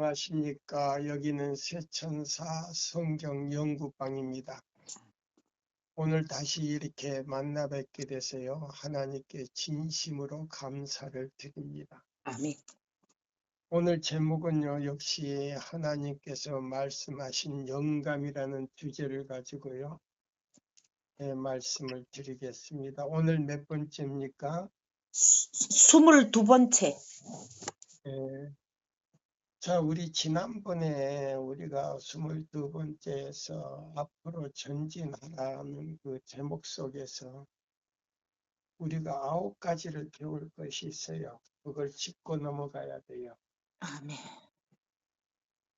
안녕하십니까. 여기는 세천사 성경 연구방입니다. 오늘 다시 이렇게 만나 뵙게 돼서요. 하나님께 진심으로 감사를 드립니다. 아멘. 오늘 제목은요. 역시 하나님께서 말씀하신 영감이라는 주제를 가지고요. 말씀을 드리겠습니다. 오늘 몇 번째입니까? 22번째. 예, 자, 우리 지난번에 우리가 22번째에서 앞으로 전진하라는 그 제목 속에서 우리가 9가지를 배울 것이 있어요. 그걸 짚고 넘어가야 돼요. 아멘.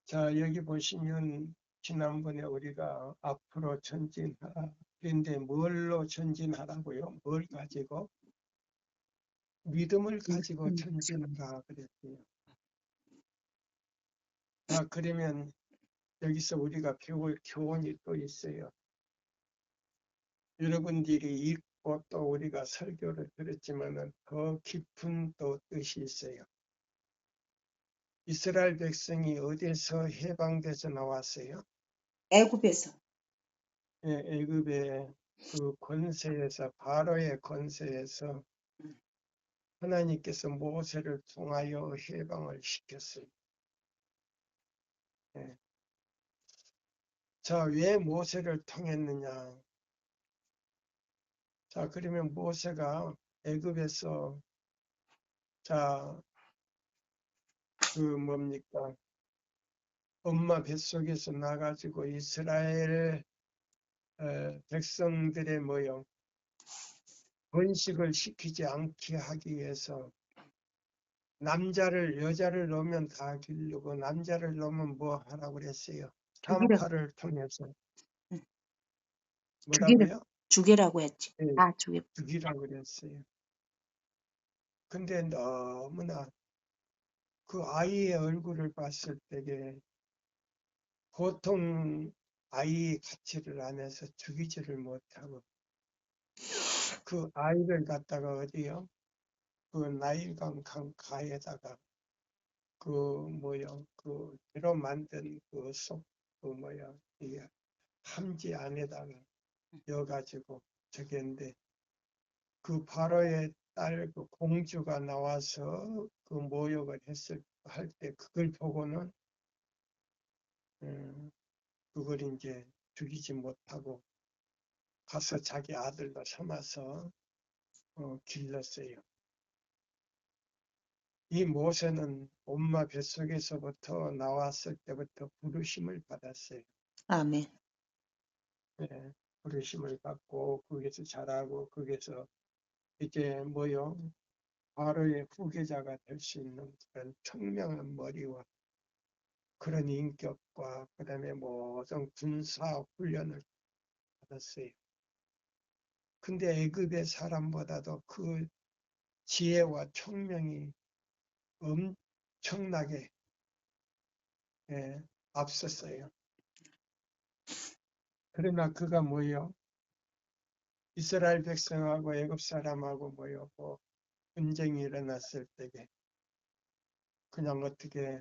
자, 여기 보시면 지난번에 우리가 앞으로 전진하라. 그런데 뭘로 전진하라고요? 뭘 가지고? 믿음을 가지고 전진하라 그랬어요. 자, 그러면 여기서 우리가 배울 교훈이 또 있어요. 여러분들이 읽고 또 우리가 설교를 들었지만은 더 깊은 또 뜻이 있어요. 이스라엘 백성이 어디서 해방돼서 나왔어요? 애굽에서. 예, 애굽의 그 권세에서, 바로의 권세에서 하나님께서 모세를 통하여 해방을 시켰어요. 예. 자, 왜 모세를 통했느냐? 자, 그러면 모세가 애굽에서 자, 그 뭡니까? 엄마 뱃속에서 나가지고 이스라엘 백성들의 뭐요? 번식을 시키지 않게 하기 위해서 남자를 여자를 넣으면 다 기르고 남자를 넣으면 뭐 하라고 그랬어요? 단파를 통해서 뭐라고요? 죽이라고 했지. 네, 아, 죽이. 죽이라고 그랬어요. 근데 너무나 그 아이의 얼굴을 봤을 때에 보통 아이의 가치를 안 해서 죽이지를 못하고 그 아이를 갖다가 어디요? 그 나일강 강가에다가 그 뭐요? 그 새로 만든 그 뭐야? 이게 함지 안에다가 넣어가지고 저기인데 그 바로의 딸 그 공주가 나와서 그 모욕을 할 때 그걸 보고는 그걸 이제 죽이지 못하고 가서 자기 아들로 삼아서 길렀어요. 이 모세는 엄마 뱃속에서부터 나왔을 때부터 부르심을 받았어요. 아멘. 네, 부르심을 받고 거기서 자라고 거기서 이제 뭐요? 바로의 후계자가 될 수 있는 그런 청명한 머리와 그런 인격과 그다음에 모든 군사 훈련을 받았어요. 근데 애굽의 사람보다도 그 지혜와 총명이 엄청나게 앞섰어요. 그러나 그가 뭐요? 이스라엘 백성하고 애굽 사람하고 뭐요? 뭐 분쟁이 일어났을 때에 그냥 어떻게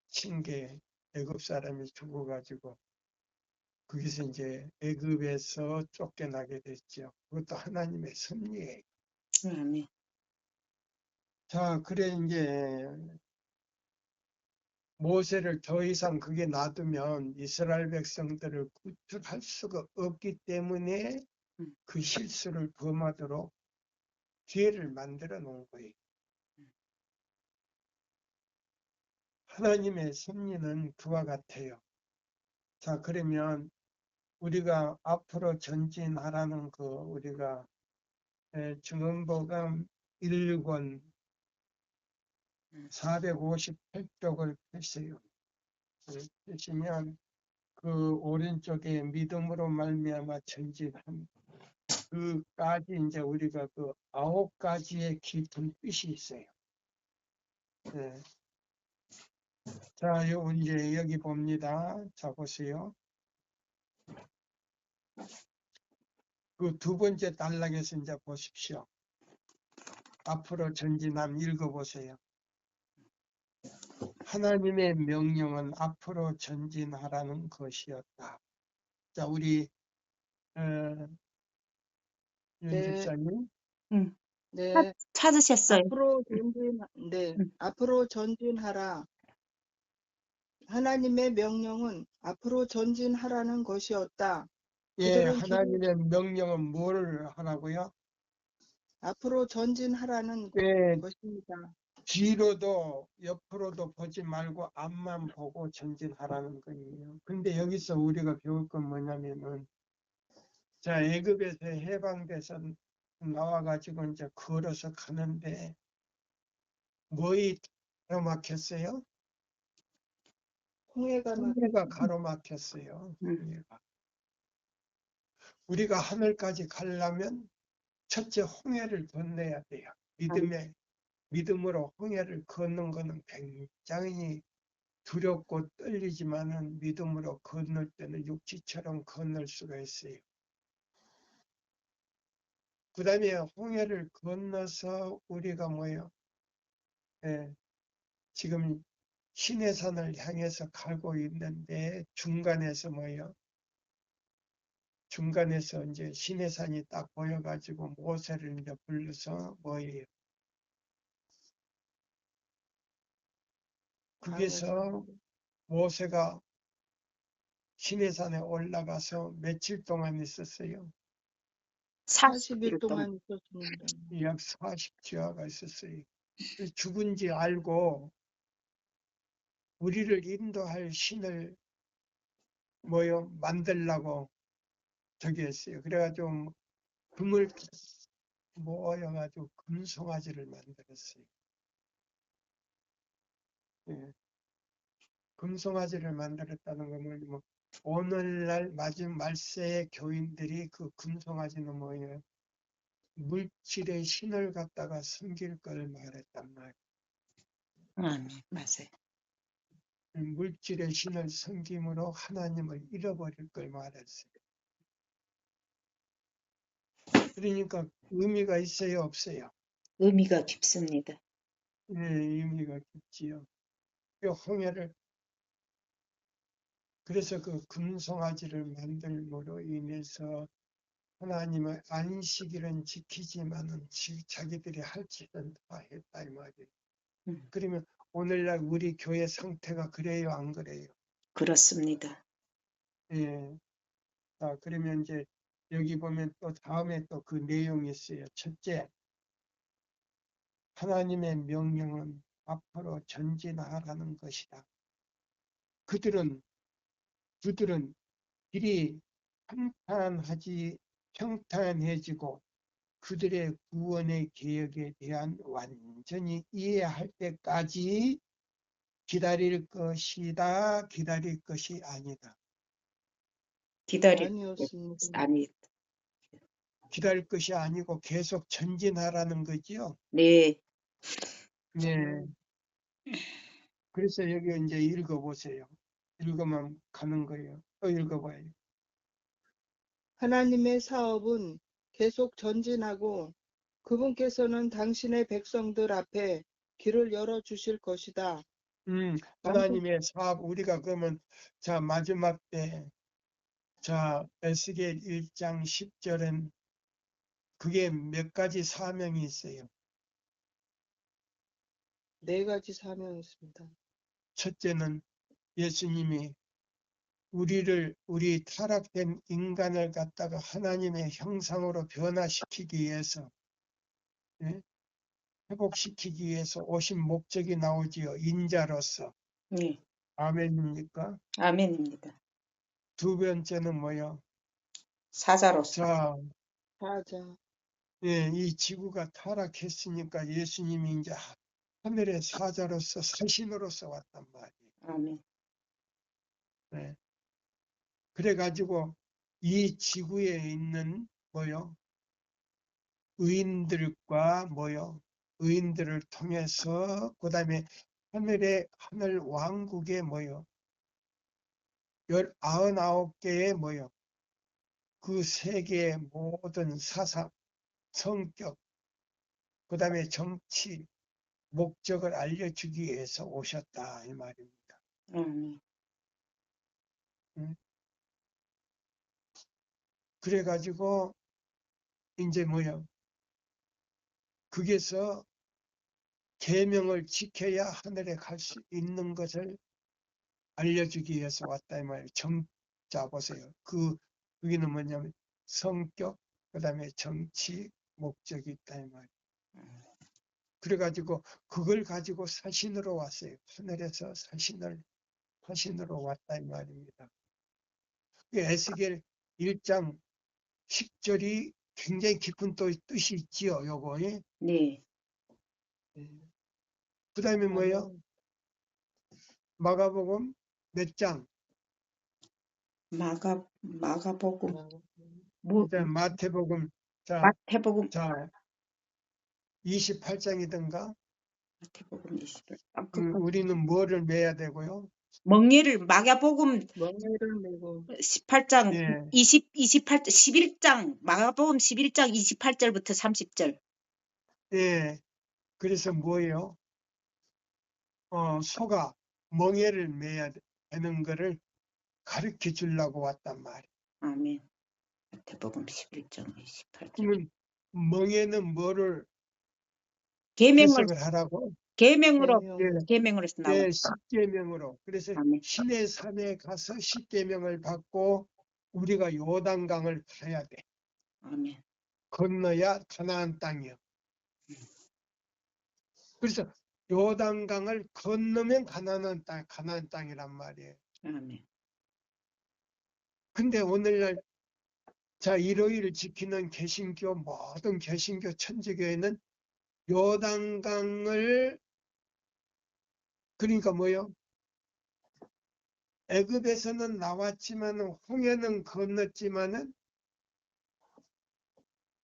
친게 애굽 사람이 죽어가지고 거기서 이제 애굽에서 쫓겨나게 됐죠. 그것도 하나님의 섭리예요. 아멘. 자, 그래 이제 모세를 더 이상 그게 놔두면 이스라엘 백성들을 구출할 수가 없기 때문에 그 실수를 범하도록 기회를 만들어 놓은 거예요. 하나님의 섭리는 그와 같아요. 자, 그러면 우리가 앞으로 전진하라는 그 우리가 증언보감 1권 458쪽을 펴세요. 펴시면 그 오른쪽에 믿음으로 말미암아 전진함. 그까지 이제 우리가 그 9가지의 깊은 뜻이 있어요. 네. 자, 이제 여기 봅니다. 자, 보세요. 그 두 번째 단락에서 이제 보십시오. 앞으로 전진함 읽어보세요. 하나님의 명령은 앞으로 전진하라는 것이었다. 자, 우리 네, 연집사님. 응. 네. 찾으셨어요. 앞으로 전진하라. 하나님의 명령은 앞으로 전진하라는 것이었다. 예, 그들은 하나님의 명령은 뭘 하라고요? 앞으로 전진하라는 예, 것입니다. 뒤로도 옆으로도 보지 말고 앞만 보고 전진하라는 거예요. 근데 여기서 우리가 배울 건 뭐냐면은, 자, 애굽에서 해방돼서 나와가지고 이제 걸어서 가는데 뭐이 가로막혔어요? 홍해가 막 홍해가 가로막혔어요. 음. 홍해가. 우리가 하늘까지 가려면 첫째 홍해를 건너야 돼요. 믿음으로 홍해를 걷는 것은 굉장히 두렵고 떨리지만은 믿음으로 건널 때는 육지처럼 건널 수가 있어요. 그 다음에 홍해를 건너서 우리가 뭐예요? 예, 지금 시내산을 향해서 가고 있는데 중간에서 뭐예요? 중간에서 이제 시내산이 딱 보여가지고 모세를 이제 불러서 뭐예요? 거기서 모세가 시내산에 올라가서 며칠 동안 있었어요. 40일 40일 동안. 동안 있었습니다. 약 40주야가 있었어요. 죽은지 알고 우리를 인도할 신을 뭐요 만들라고 저기 했어요. 그래가지고 금을 모여가지고 금송아지를 만들었어요. 예. 금송아지를 만들었다는 거는 뭐 오늘날 마지막 말세의 교인들이 그 금송아지는 뭐예요? 물질의 신을 갖다가 섬길 걸 말했단 말이에요. 맞아요. 물질의 신을 섬김으로 하나님을 잃어버릴 걸 말했어요. 그러니까 의미가 있어요, 없어요? 의미가 깊습니다. 네, 의미가 깊지요. 그 홍해를 그래서 그 금송아지를 만들므로 인해서 하나님의 안식일은 지키지만은 자기들이 할 짓은 다 했다 이 말이에요. 그러면 오늘날 우리 교회 상태가 그래요, 안 그래요? 그렇습니다. 예. 자, 그러면 이제 여기 보면 또 다음에 또 그 내용이 있어요. 첫째, 하나님의 명령은 앞으로 전진하라는 것이다. 그들은 길이 평탄해지고 그들의 구원의 계획에 대한 완전히 이해할 때까지 기다릴 것이다. 기다릴 것이 아니다. 기다릴 아니었습니다. 기다릴 것이 아니고 계속 전진하라는 거지요. 네. 네. 그래서 여기 이제 읽어보세요. 읽으면 가는 거예요. 또 읽어봐요. 하나님의 사업은 계속 전진하고 그분께서는 당신의 백성들 앞에 길을 열어주실 것이다. 하나님의 사업, 우리가 그러면, 자, 마지막 때, 자, 에스겔 1장 10절엔 그게 몇 가지 사명이 있어요. 4가지 사명이 있습니다. 첫째는 예수님이 우리 타락된 인간을 갖다가 하나님의 형상으로 변화시키기 위해서, 예? 회복시키기 위해서 오신 목적이 나오지요. 인자로서. 네. 아멘입니까? 아멘입니다. 두 번째는 뭐요? 사자로서. 자, 사자. 예, 이 지구가 타락했으니까 예수님이 이제 하늘의 사자로서 사신으로서 왔단 말이에요. 아멘. 네. 그래가지고 이 지구에 있는 뭐요? 의인들과 뭐요? 의인들을 통해서 그다음에 하늘 왕국의 뭐요? 99개의 뭐요? 그 세계의 모든 사상, 성격, 그다음에 정치, 목적을 알려주기 위해서 오셨다 이 말입니다. 아멘. 그래가지고 이제 뭐요? 거기서 계명을 지켜야 하늘에 갈 수 있는 것을 알려주기 위해서 왔다 이 말이에요. 자 보세요. 거기는 뭐냐면 성격, 그다음에 정치, 목적이 있다 이 말이에요. 그래가지고 그걸 가지고 사신으로 왔어요. 하늘에서 사신으로 왔다 이 말입니다. 에스겔 1장 10절이 굉장히 깊은 또 뜻이 있지요. 요거. 예? 네. 그 다음에 뭐예요? 마가복음 몇 장? 마가복음 뭐 그다음 마태복음 마태복음 28장이든가. 마태복음 20. 우리는 뭐를 매야 되고요? 멍에를 마가복음 멍에를 메고 18장 예. 11장 마가복음 11장 28절부터 30절. 예. 그래서 뭐예요? 소가 멍에를 매야 되는 거를 가르쳐 주려고 왔단 말이에요. 아멘. 마태복음 11장 28절. 그러면 멍에는 뭐를 계명을 해석을 하라고? 계명으로 계명. 계명으로 나와. 예, 십계명으로. 그래서 아멘. 신의 산에 가서 십계명을 받고 우리가 요단강을 가야 돼. 아멘. 건너야 가나안 땅이요. 그래서 요단강을 건너면 가나안 땅이란 말이에요. 아멘. 근데 오늘날 일요일을 지키는 개신교 모든 개신교 천주교회는 요단강을 그러니까 뭐요? 애굽에서는 나왔지만은 홍해는 건넜지만은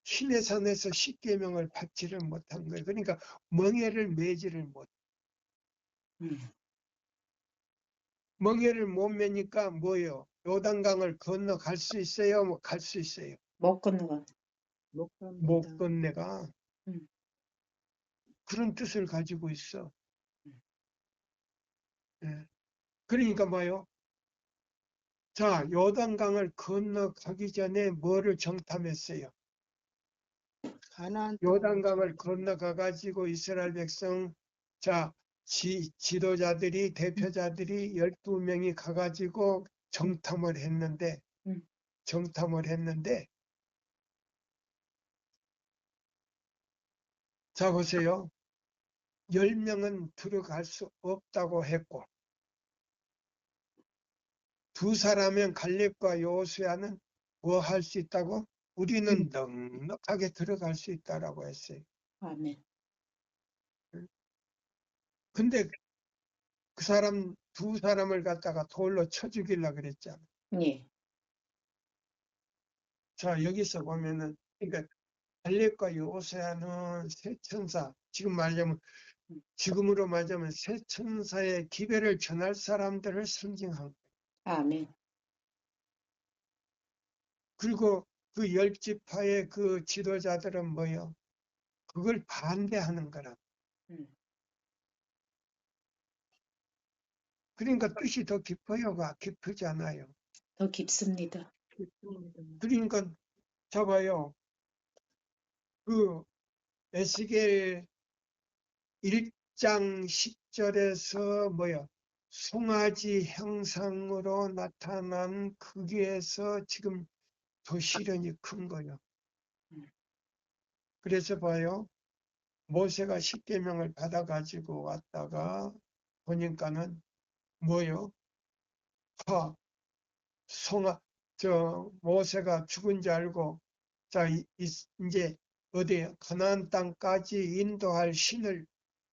시내산에서 십계명을 받지를 못한 거예요. 그러니까 멍에를 매지를 못. 멍에를 못 매니까 뭐예요? 요단강을 건너 갈 수 있어요? 뭐 갈 수 있어요? 못 건너가. 못 갑니다. 못 건네가. 음. 그런 뜻을 가지고 있어. 예. 그러니까 뭐요? 자, 요단강을 건너가기 전에 뭐를 정탐했어요? 가나안 요단강을 건너가 가지고 이스라엘 백성 지도자들이 대표자들이 12명이 가가지고 정탐을 했는데 자 보세요. 10명은 들어갈 수 없다고 했고 두 사람은 갈렙과 여호수아는 뭐 할 수 있다고? 우리는 넉넉하게 들어갈 수 있다라고 했어요. 아멘. 근데 그 사람 두 사람을 갖다가 돌로 쳐 죽이려고 그랬잖아. 예. 자 여기서 보면은 그러니까 갈렙과 여호수아는 새 천사 지금으로 말하자면 새 천사의 기별을 전할 사람들을 선징한 거예요. 아멘. 그리고 그 10지파의 그 지도자들은 뭐요? 그걸 반대하는 거라. 그러니까 뜻이 더 깊어요가 깊지 않아요. 더 깊습니다. 그러니까 잡아요. 그 에스겔 1장 10절에서 뭐요? 송아지 형상으로 나타난 거기에서 지금 더 시련이 큰 거예요. 그래서 봐요. 모세가 십계명을 받아가지고 왔다가 보니까는 뭐요? 모세가 죽은 줄 알고 이제 어디 가나안 땅까지 인도할 신을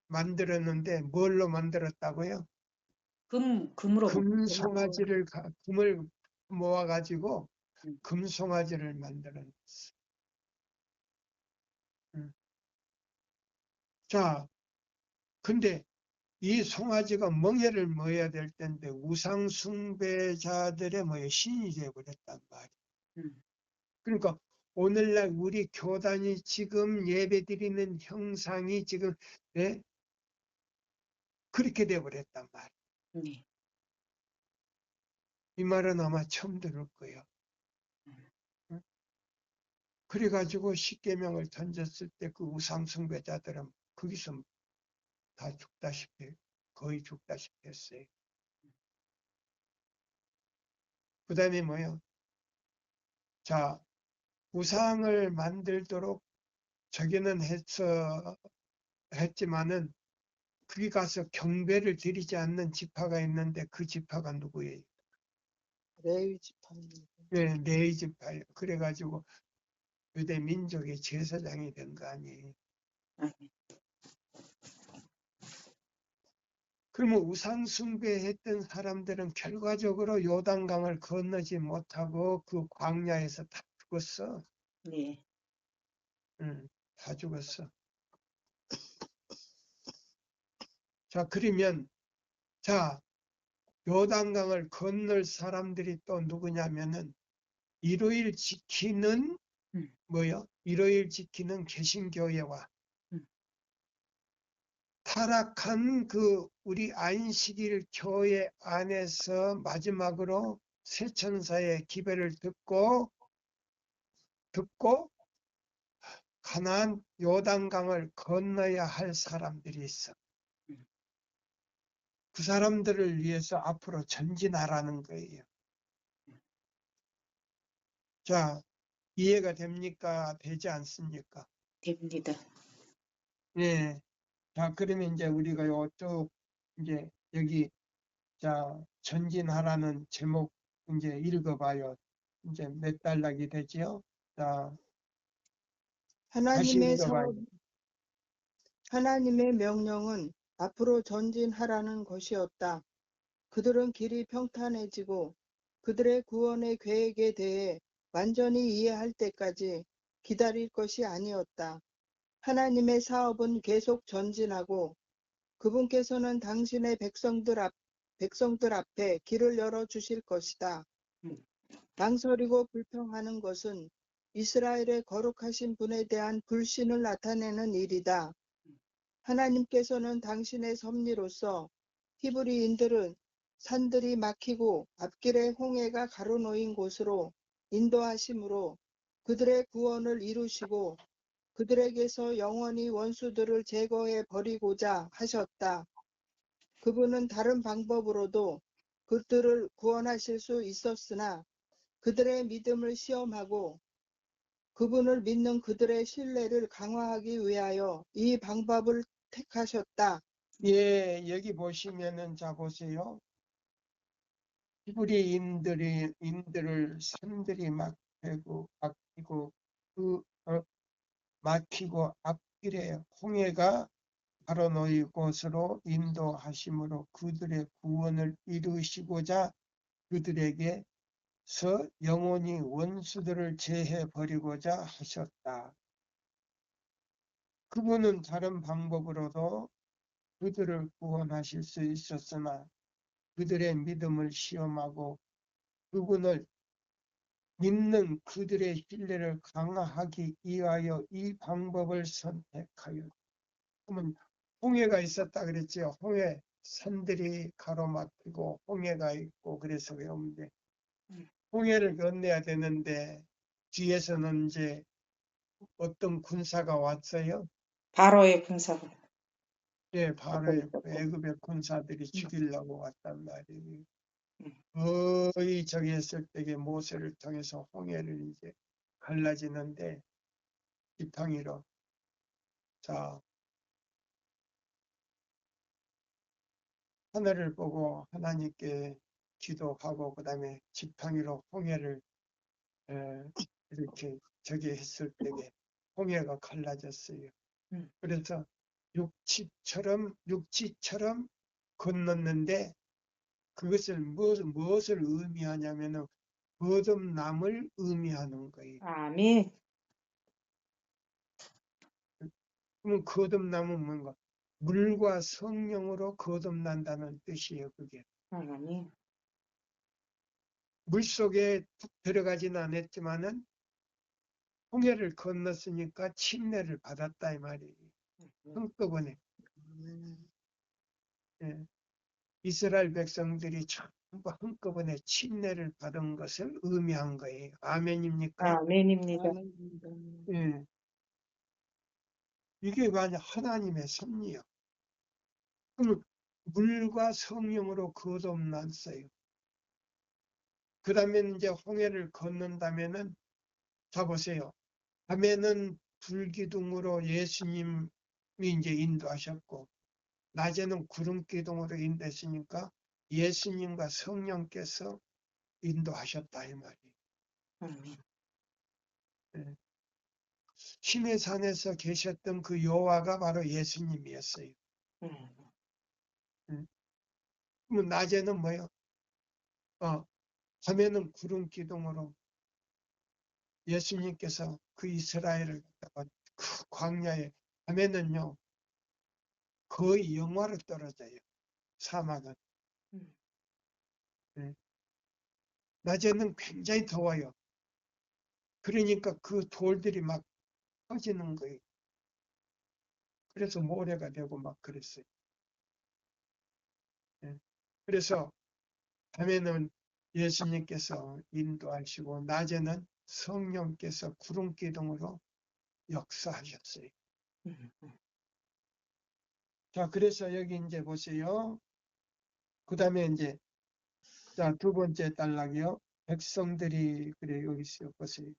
만들었는데 뭘로 만들었다고요? 금으로 금을 모아가지고 음. 금송아지를 만들었어요. 자, 근데 이 송아지가 멍에를 먹어야 될 텐데 우상 숭배자들의 신이 되어버렸단 말이에요. 그러니까 오늘날 우리 교단이 지금 예배드리는 형상이 지금 그렇게 돼버렸단 말이에요. 네. 이 말은 아마 처음 들을 거예요. 응? 그래가지고 십계명을 던졌을 때 그 우상 숭배자들은 거기서 다 죽다시피 거의 죽다시피 했어요. 그 다음에 뭐예요? 자, 우상을 만들도록 저기는 했지만은 거기 가서 경배를 드리지 않는 지파가 있는데 그 지파가 누구예요? 레위 지파입니다. 네, 레위 지파예요. 그래가지고 유대 민족의 제사장이 된 거 아니에요. 아멘. 그러면 우상 숭배했던 사람들은 결과적으로 요단강을 건너지 못하고 그 광야에서 다 죽었어. 네. 다 죽었어. 자, 그러면 자, 요단강을 건널 사람들이 또 누구냐면은 일요일 지키는 뭐요? 일요일 지키는 개신교회와 음. 타락한 그 우리 안식일 교회 안에서 마지막으로 세천사의 기별을 듣고 가나안 요단강을 건너야 할 사람들이 있어. 음. 그 사람들을 위해서 앞으로 전진하라는 거예요. 자, 이해가 됩니까? 되지 않습니까? 됩니다. 예. 자, 그러면 이제 우리가 요쪽 이제 여기 자 전진하라는 제목 이제 읽어봐요. 이제 몇 달락이 되지요? 자, 다시 하나님의 읽어봐요. 사업, 하나님의 명령은 앞으로 전진하라는 것이었다. 그들은 길이 평탄해지고 그들의 구원의 계획에 대해 완전히 이해할 때까지 기다릴 것이 아니었다. 하나님의 사업은 계속 전진하고 그분께서는 당신의 백성들 앞에 길을 열어 주실 것이다. 음. 망설이고 불평하는 것은 이스라엘의 거룩하신 분에 대한 불신을 나타내는 일이다. 하나님께서는 당신의 섭리로서 히브리인들은 산들이 막히고 앞길에 홍해가 가로놓인 곳으로 인도하심으로 그들의 구원을 이루시고 그들에게서 영원히 원수들을 제거해 버리고자 하셨다. 그분은 다른 방법으로도 그들을 구원하실 수 있었으나 그들의 믿음을 시험하고 그분을 믿는 그들의 신뢰를 강화하기 위하여 이 방법을 택하셨다. 예, 여기 보시면은 자 보세요. 인들을 산들이 막히고 막히고 앞길에 홍해가 가로놓인 곳으로 인도하심으로 그들의 구원을 이루시고자 그들에게서 영원히 원수들을 제해 버리고자 하셨다. 그분은 다른 방법으로도 그들을 구원하실 수 있었으나 그들의 믿음을 시험하고 그분을 믿는 그들의 신뢰를 강화하기 위하여 이 방법을 선택하여. 그러면 홍해가 있었다 그랬죠. 홍해 산들이 가로막히고 홍해가 있고 그래서 외우는데 홍해를 건너야 되는데 뒤에서는 이제 어떤 군사가 왔어요. 바로의 군사가. 예, 바로 애굽의 군사들이 죽이려고 왔단 말이에요. 음. 거의 저기 했을 때에 모세를 통해서 홍해를 이제 갈라지는데 지팡이로 자 하늘을 보고 하나님께 기도하고 그 다음에 지팡이로 홍해를 이렇게 저기 했을 때에 홍해가 갈라졌어요. 그래서 육지처럼 건넜는데 그것을 무엇을 의미하냐면은 거듭남을 의미하는 거예요. 아멘. 그러면 거듭남은 뭔가? 물과 성령으로 거듭난다는 뜻이에요. 그게 아멘. 물 속에 툭 들어가지는 않았지만은 홍해를 건넜으니까 침례를 받았다 이 말이에요. 한꺼번에. 예, 이스라엘 백성들이 전부 한꺼번에 침례를 받은 것을 의미한 거예요. 아멘입니까? 아멘입니다. 아멘입니다. 예, 이게 만약 하나님의 섭리요. 그럼 물과 성령으로 거듭났어요. 그 다음에 이제 홍해를 건넌다면은, 자 보세요. 밤에는 불기둥으로 예수님이 이제 인도하셨고, 낮에는 구름 기둥으로 인도했으니까 예수님과 성령께서 인도하셨다 이 말이에요. 아멘. 예. 신의 산에서 계셨던 그 여호와가 바로 예수님이었어요. 음, 그러면 낮에는 뭐요? 밤에는 구름 기둥으로 예수님께서 그 이스라엘을 갖다가 그 광야에, 밤에는요 거의 영하로 떨어져요. 사막은. 음. 예. 낮에는 굉장히 더워요. 그러니까 그 돌들이 막 터지는 거예요. 그래서 모래가 되고 막 그랬어요. 예. 그래서 밤에는 예수님께서 인도하시고 낮에는 성령께서 구름 기둥으로 역사하셨어요. 음. 자, 그래서 여기 이제 보세요. 그 다음에 이제, 자, 두 번째 단락이요. 백성들이, 그래, 여기 있어요. 보세요.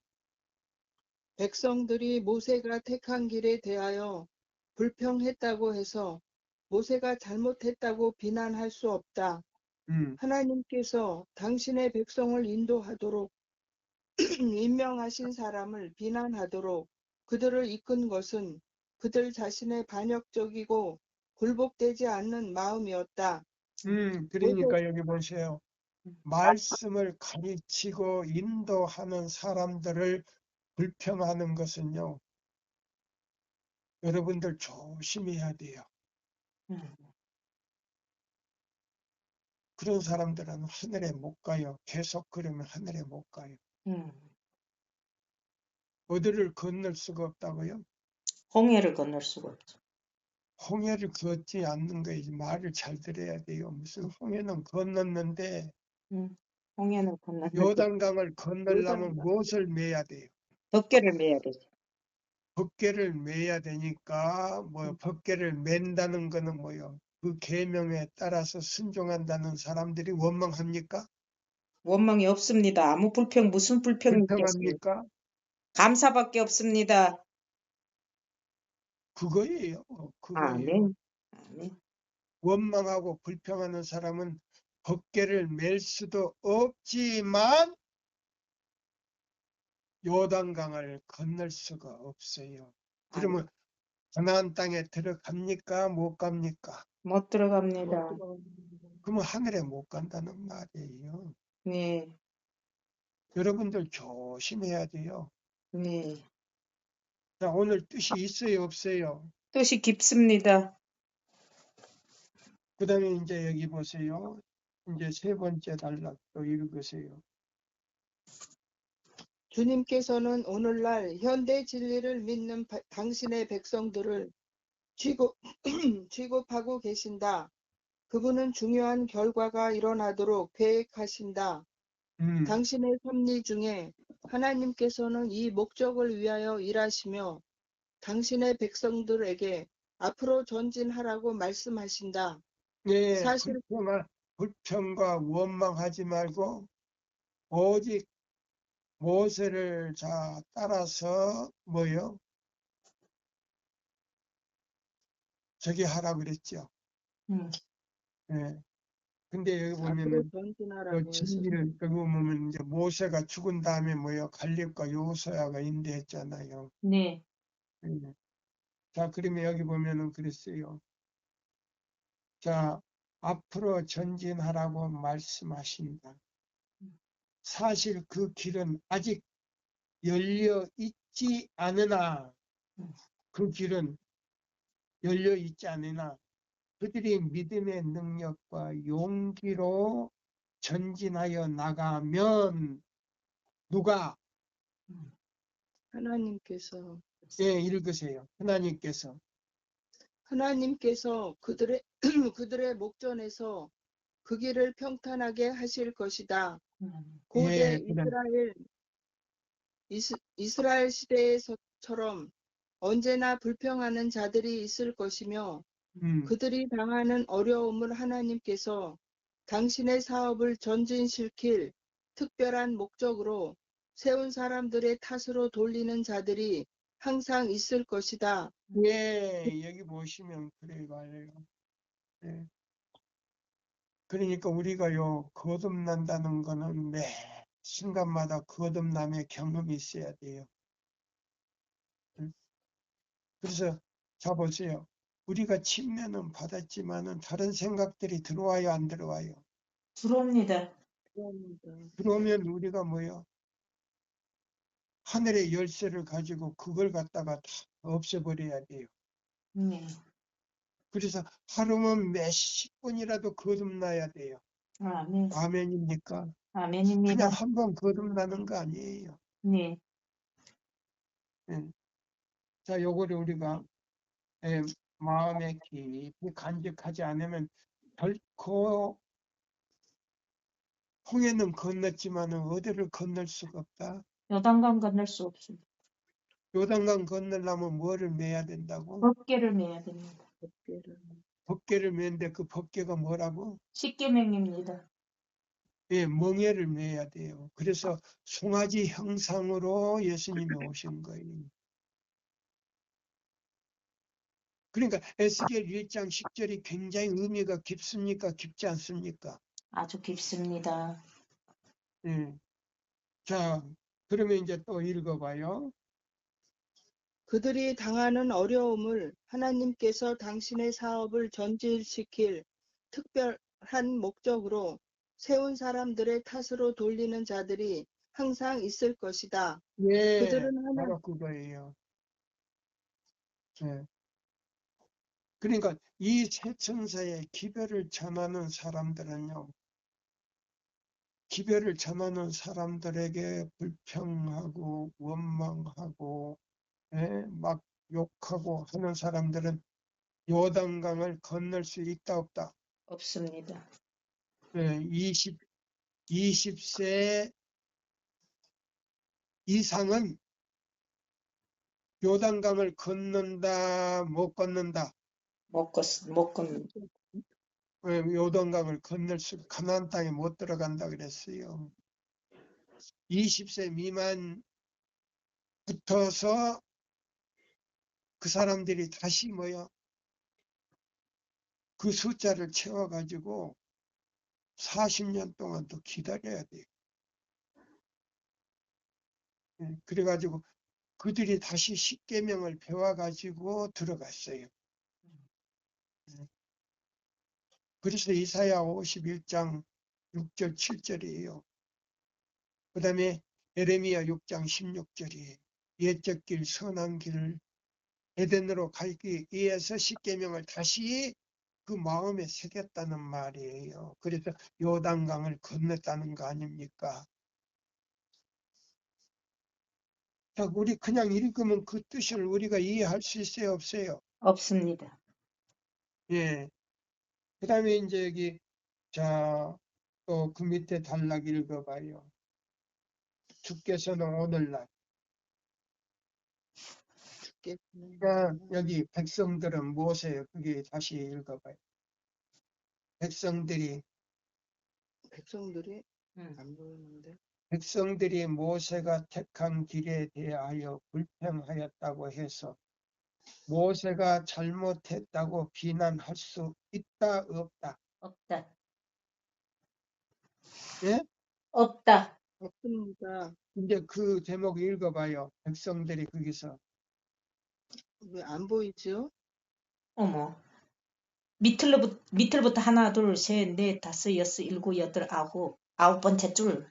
백성들이 모세가 택한 길에 대하여 불평했다고 해서 모세가 잘못했다고 비난할 수 없다. 하나님께서 당신의 백성을 인도하도록 임명하신 사람을 비난하도록 그들을 이끈 것은 그들 자신의 반역적이고 굴복되지 않는 마음이었다. 모세, 그러니까 여기 보세요. 말씀을 가르치고 인도하는 사람들을 불평하는 것은요, 여러분들 조심해야 돼요. 그런 사람들은 하늘에 못 가요. 계속 그러면 하늘에 못 가요. 어디를 건널 수가 없다고요? 홍해를 건널 수가 없죠. 홍해를 걷지 않는 거지. 말을 잘 들어야 돼요. 무슨 홍해는 건넜는데 홍해는 건널 요단강을 건너려면 요단강. 무엇을 매야 돼요? 덮개를 매야 되죠. 법궤를 매야 되니까 뭐 법궤를 맨다는 거는 뭐요? 그 계명에 따라서 순종한다는 사람들이 원망합니까? 원망이 없습니다. 아무 불평 무슨 불평이 있겠습니까? 불평합니까? 감사밖에 없습니다. 그거예요. 그거예요. 아멘. 아멘. 원망하고 불평하는 사람은 법궤를 맬 수도 없지만 요단강을 건널 수가 없어요. 그러면 가나안 땅에 들어갑니까? 못 갑니까? 못 들어갑니다. 그러면 하늘에 못 간다는 말이에요. 네, 여러분들 조심해야 돼요. 네. 자, 오늘 뜻이 있어요, 없어요? 뜻이 깊습니다. 그 다음에 이제 여기 보세요. 이제 세 번째 단락도 읽으세요. 주님께서는 오늘날 현대 진리를 믿는 당신의 백성들을 취급하고 계신다. 그분은 중요한 결과가 일어나도록 계획하신다. 당신의 섭리 중에 하나님께서는 이 목적을 위하여 일하시며 당신의 백성들에게 앞으로 전진하라고 말씀하신다. 네, 사실 불평과 원망하지 말고 오직 모세를 따라서 뭐요? 저기 하라 그랬죠. 네. 근데 여기 앞으로 보면은 전진하라고 그 진리를 여기 보면 이제 모세가 죽은 다음에 뭐요? 갈렙과 여호수아가 인도했잖아요. 네. 네. 자, 그러면 여기 보면은 그랬어요. 자, 앞으로 전진하라고 말씀하신다. 사실 그 길은 아직 열려 있지 않으나, 그 길은 열려 있지 않으나, 그들이 믿음의 능력과 용기로 전진하여 나가면, 누가? 하나님께서 예, 읽으세요. 하나님께서. 하나님께서 그들의 그들의 목전에서 그 길을 평탄하게 하실 것이다. 고대 예, 그래. 이스라엘 시대에서처럼 언제나 불평하는 자들이 있을 것이며 음, 그들이 당하는 어려움을 하나님께서 당신의 사업을 전진시킬 특별한 목적으로 세운 사람들의 탓으로 돌리는 자들이 항상 있을 것이다. 예, 여기 보시면 그래 말해요. 예. 그러니까 우리가요, 거듭난다는 거는 매 순간마다 거듭남의 경험이 있어야 돼요. 응? 그래서 자 보세요. 우리가 침례는 받았지만은 다른 생각들이 들어와요, 안 들어와요? 들어옵니다. 그러면 우리가 뭐요? 하늘의 열쇠를 가지고 그걸 갖다가 다 없애버려야 돼요. 네. 그래서 하루면 몇십 번이라도 거듭나야 돼요. 아멘. 아멘입니까? 아멘입니다. 그냥 한 번 거듭나는 거 아니에요. 네. 예. 자, 요거를 우리가 마음에 깊이 간직하지 않으면 결코 홍해는 건넜지만은 어디를 건널 수가 없다. 요단강 건널 수 없습니다. 요단강 건너려면 뭐를 매야 된다고? 법궤를 매야 됩니다. 법궤를 매는데 그 법궤가 뭐라고? 십계명입니다. 예, 멍에를 매야 돼요. 그래서 송아지 형상으로 예수님이 오신 거예요. 그러니까 에스겔 1장 10절이 굉장히 의미가 깊습니까? 깊지 않습니까? 아주 깊습니다. 예. 자, 그러면 이제 또 읽어봐요. 그들이 당하는 어려움을 하나님께서 당신의 사업을 전진시킬 특별한 목적으로 세운 사람들의 탓으로 돌리는 자들이 항상 있을 것이다. 예, 그들은 바로 그거예요. 예. 그러니까 이 새 천사의 기별을 전하는 사람들은요, 기별을 전하는 사람들에게 불평하고 원망하고 막 욕하고 하는 사람들은 요단강을 건널 수 있다 없다. 없습니다. 20세 이상은 요단강을 건넌다 못 건넌다. 못 건. 요단강을 건널 수 가나안 땅에 못 들어간다 그랬어요. 20세 미만 붙어서 그 사람들이 다시 모여 그 숫자를 채워가지고 40년 동안 더 기다려야 돼요. 그래가지고 그들이 다시 십계명을 배워가지고 들어갔어요. 그래서 이사야 51장 6절 7절이에요. 그 다음에 에레미야 6장 16절이에요. 옛적 길 선한 길을 에덴으로 가기 위해서 십계명을 다시 그 마음에 새겼다는 말이에요. 그래서 요단강을 건넜다는 거 아닙니까? 자, 우리 그냥 읽으면 그 뜻을 우리가 이해할 수 있어요, 없어요? 없습니다. 예. 그 다음에 이제 여기, 자, 또 그 밑에 단락 읽어봐요. 주께서는 오늘날. 그러니까 여기 백성들은 무엇이에요? 그게 다시 읽어봐요. 백성들이 안 보이는데. 백성들이 모세가 택한 길에 대하여 불평하였다고 해서 모세가 잘못했다고 비난할 수 있다, 없다? 없다. 예? 없다. 없습니다. 이제 그 제목 읽어봐요. 백성들이 거기서. 왜 안 보이죠? 어머. 밑을부터 하나, 둘, 셋, 넷, 다섯, 여섯, 일곱, 여덟, 아홉 번째 줄.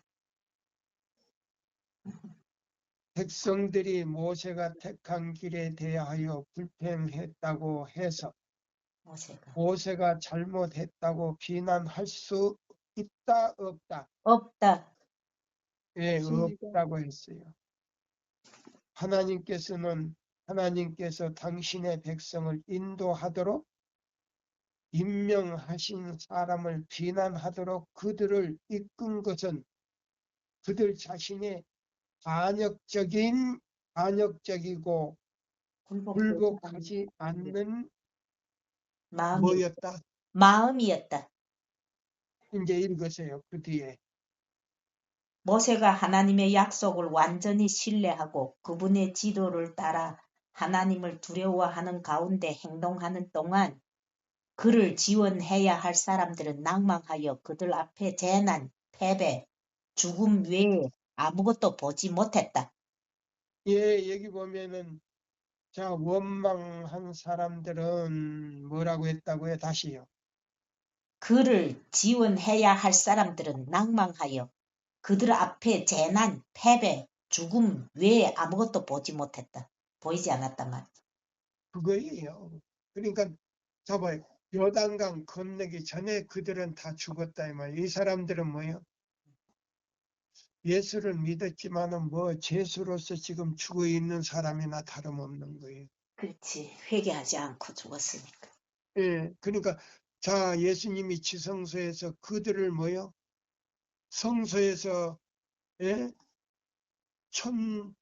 백성들이 모세가 택한 길에 대하여 불평했다고 해서 모세가 잘못했다고 비난할 수 있다, 없다? 없다. 예, 없습니다. 없다고 했어요. 하나님께서는 하나님께서 당신의 백성을 인도하도록 임명하신 사람을 비난하도록 그들을 이끈 것은 그들 자신의 반역적이고 굴복하지 않는 뭐였다? 마음이었다. 이제 읽으세요. 그 뒤에. 모세가 하나님의 약속을 완전히 신뢰하고 그분의 지도를 따라 하나님을 두려워하는 가운데 행동하는 동안 그를 지원해야 할 사람들은 낭망하여 그들 앞에 재난, 패배, 죽음 외에 아무것도 보지 못했다. 예, 여기 보면은 자, 원망한 사람들은 뭐라고 했다고요? 다시요. 그를 지원해야 할 사람들은 낭망하여 그들 앞에 재난, 패배, 죽음 외에 아무것도 보지 못했다. 보이지 않았단 말이야. 그거예요. 그러니까 봐봐요. 요단강 건너기 전에 그들은 다 죽었다 이 말이에요. 이 사람들은 뭐예요? 예수를 믿었지만은 뭐 죄수로서 지금 죽어 있는 사람이나 다름없는 거예요. 그렇지. 회개하지 않고 죽었으니까. 예, 그러니까 자, 예수님이 지성소에서 그들을 뭐요? 성소에서 예? 천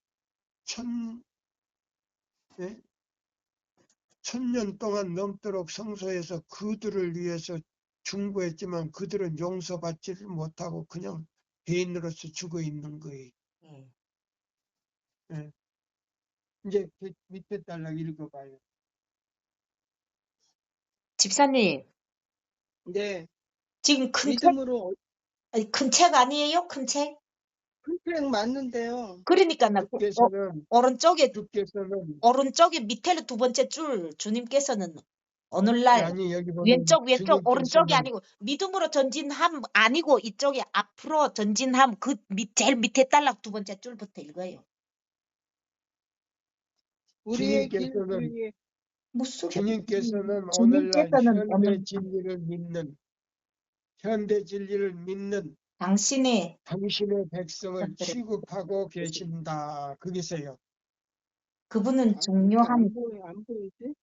예? 1000년 동안 넘도록 성소에서 그들을 위해서 중보했지만 그들은 용서받지를 못하고 그냥 죄인으로서 죽어 있는 거예요. 예. 예. 이제 그 밑에 달락 읽어봐요. 집사님, 네, 지금 믿음으로 큰 책 아니에요? 큰 책? 큰책 맞는데요. 그러니까 주께서는 오른쪽에 밑에 두 번째 줄 주님께서는 오늘날 아니 여기 보면 왼쪽 오른쪽이 주님께서는 아니고 믿음으로 전진함 아니고 이쪽에 앞으로 전진함 그 제일 밑에 딸락 두 번째 줄부터 읽어요. 우리의 길 주님께서는 위에 무슨 주님께서는 오늘날 주님께서는 오늘 현대 진리를 믿는 당신의 당신의 백성을 것들을 취급하고 계신다. 거기서요. 그분은 이렇게 중요한 안 보이지?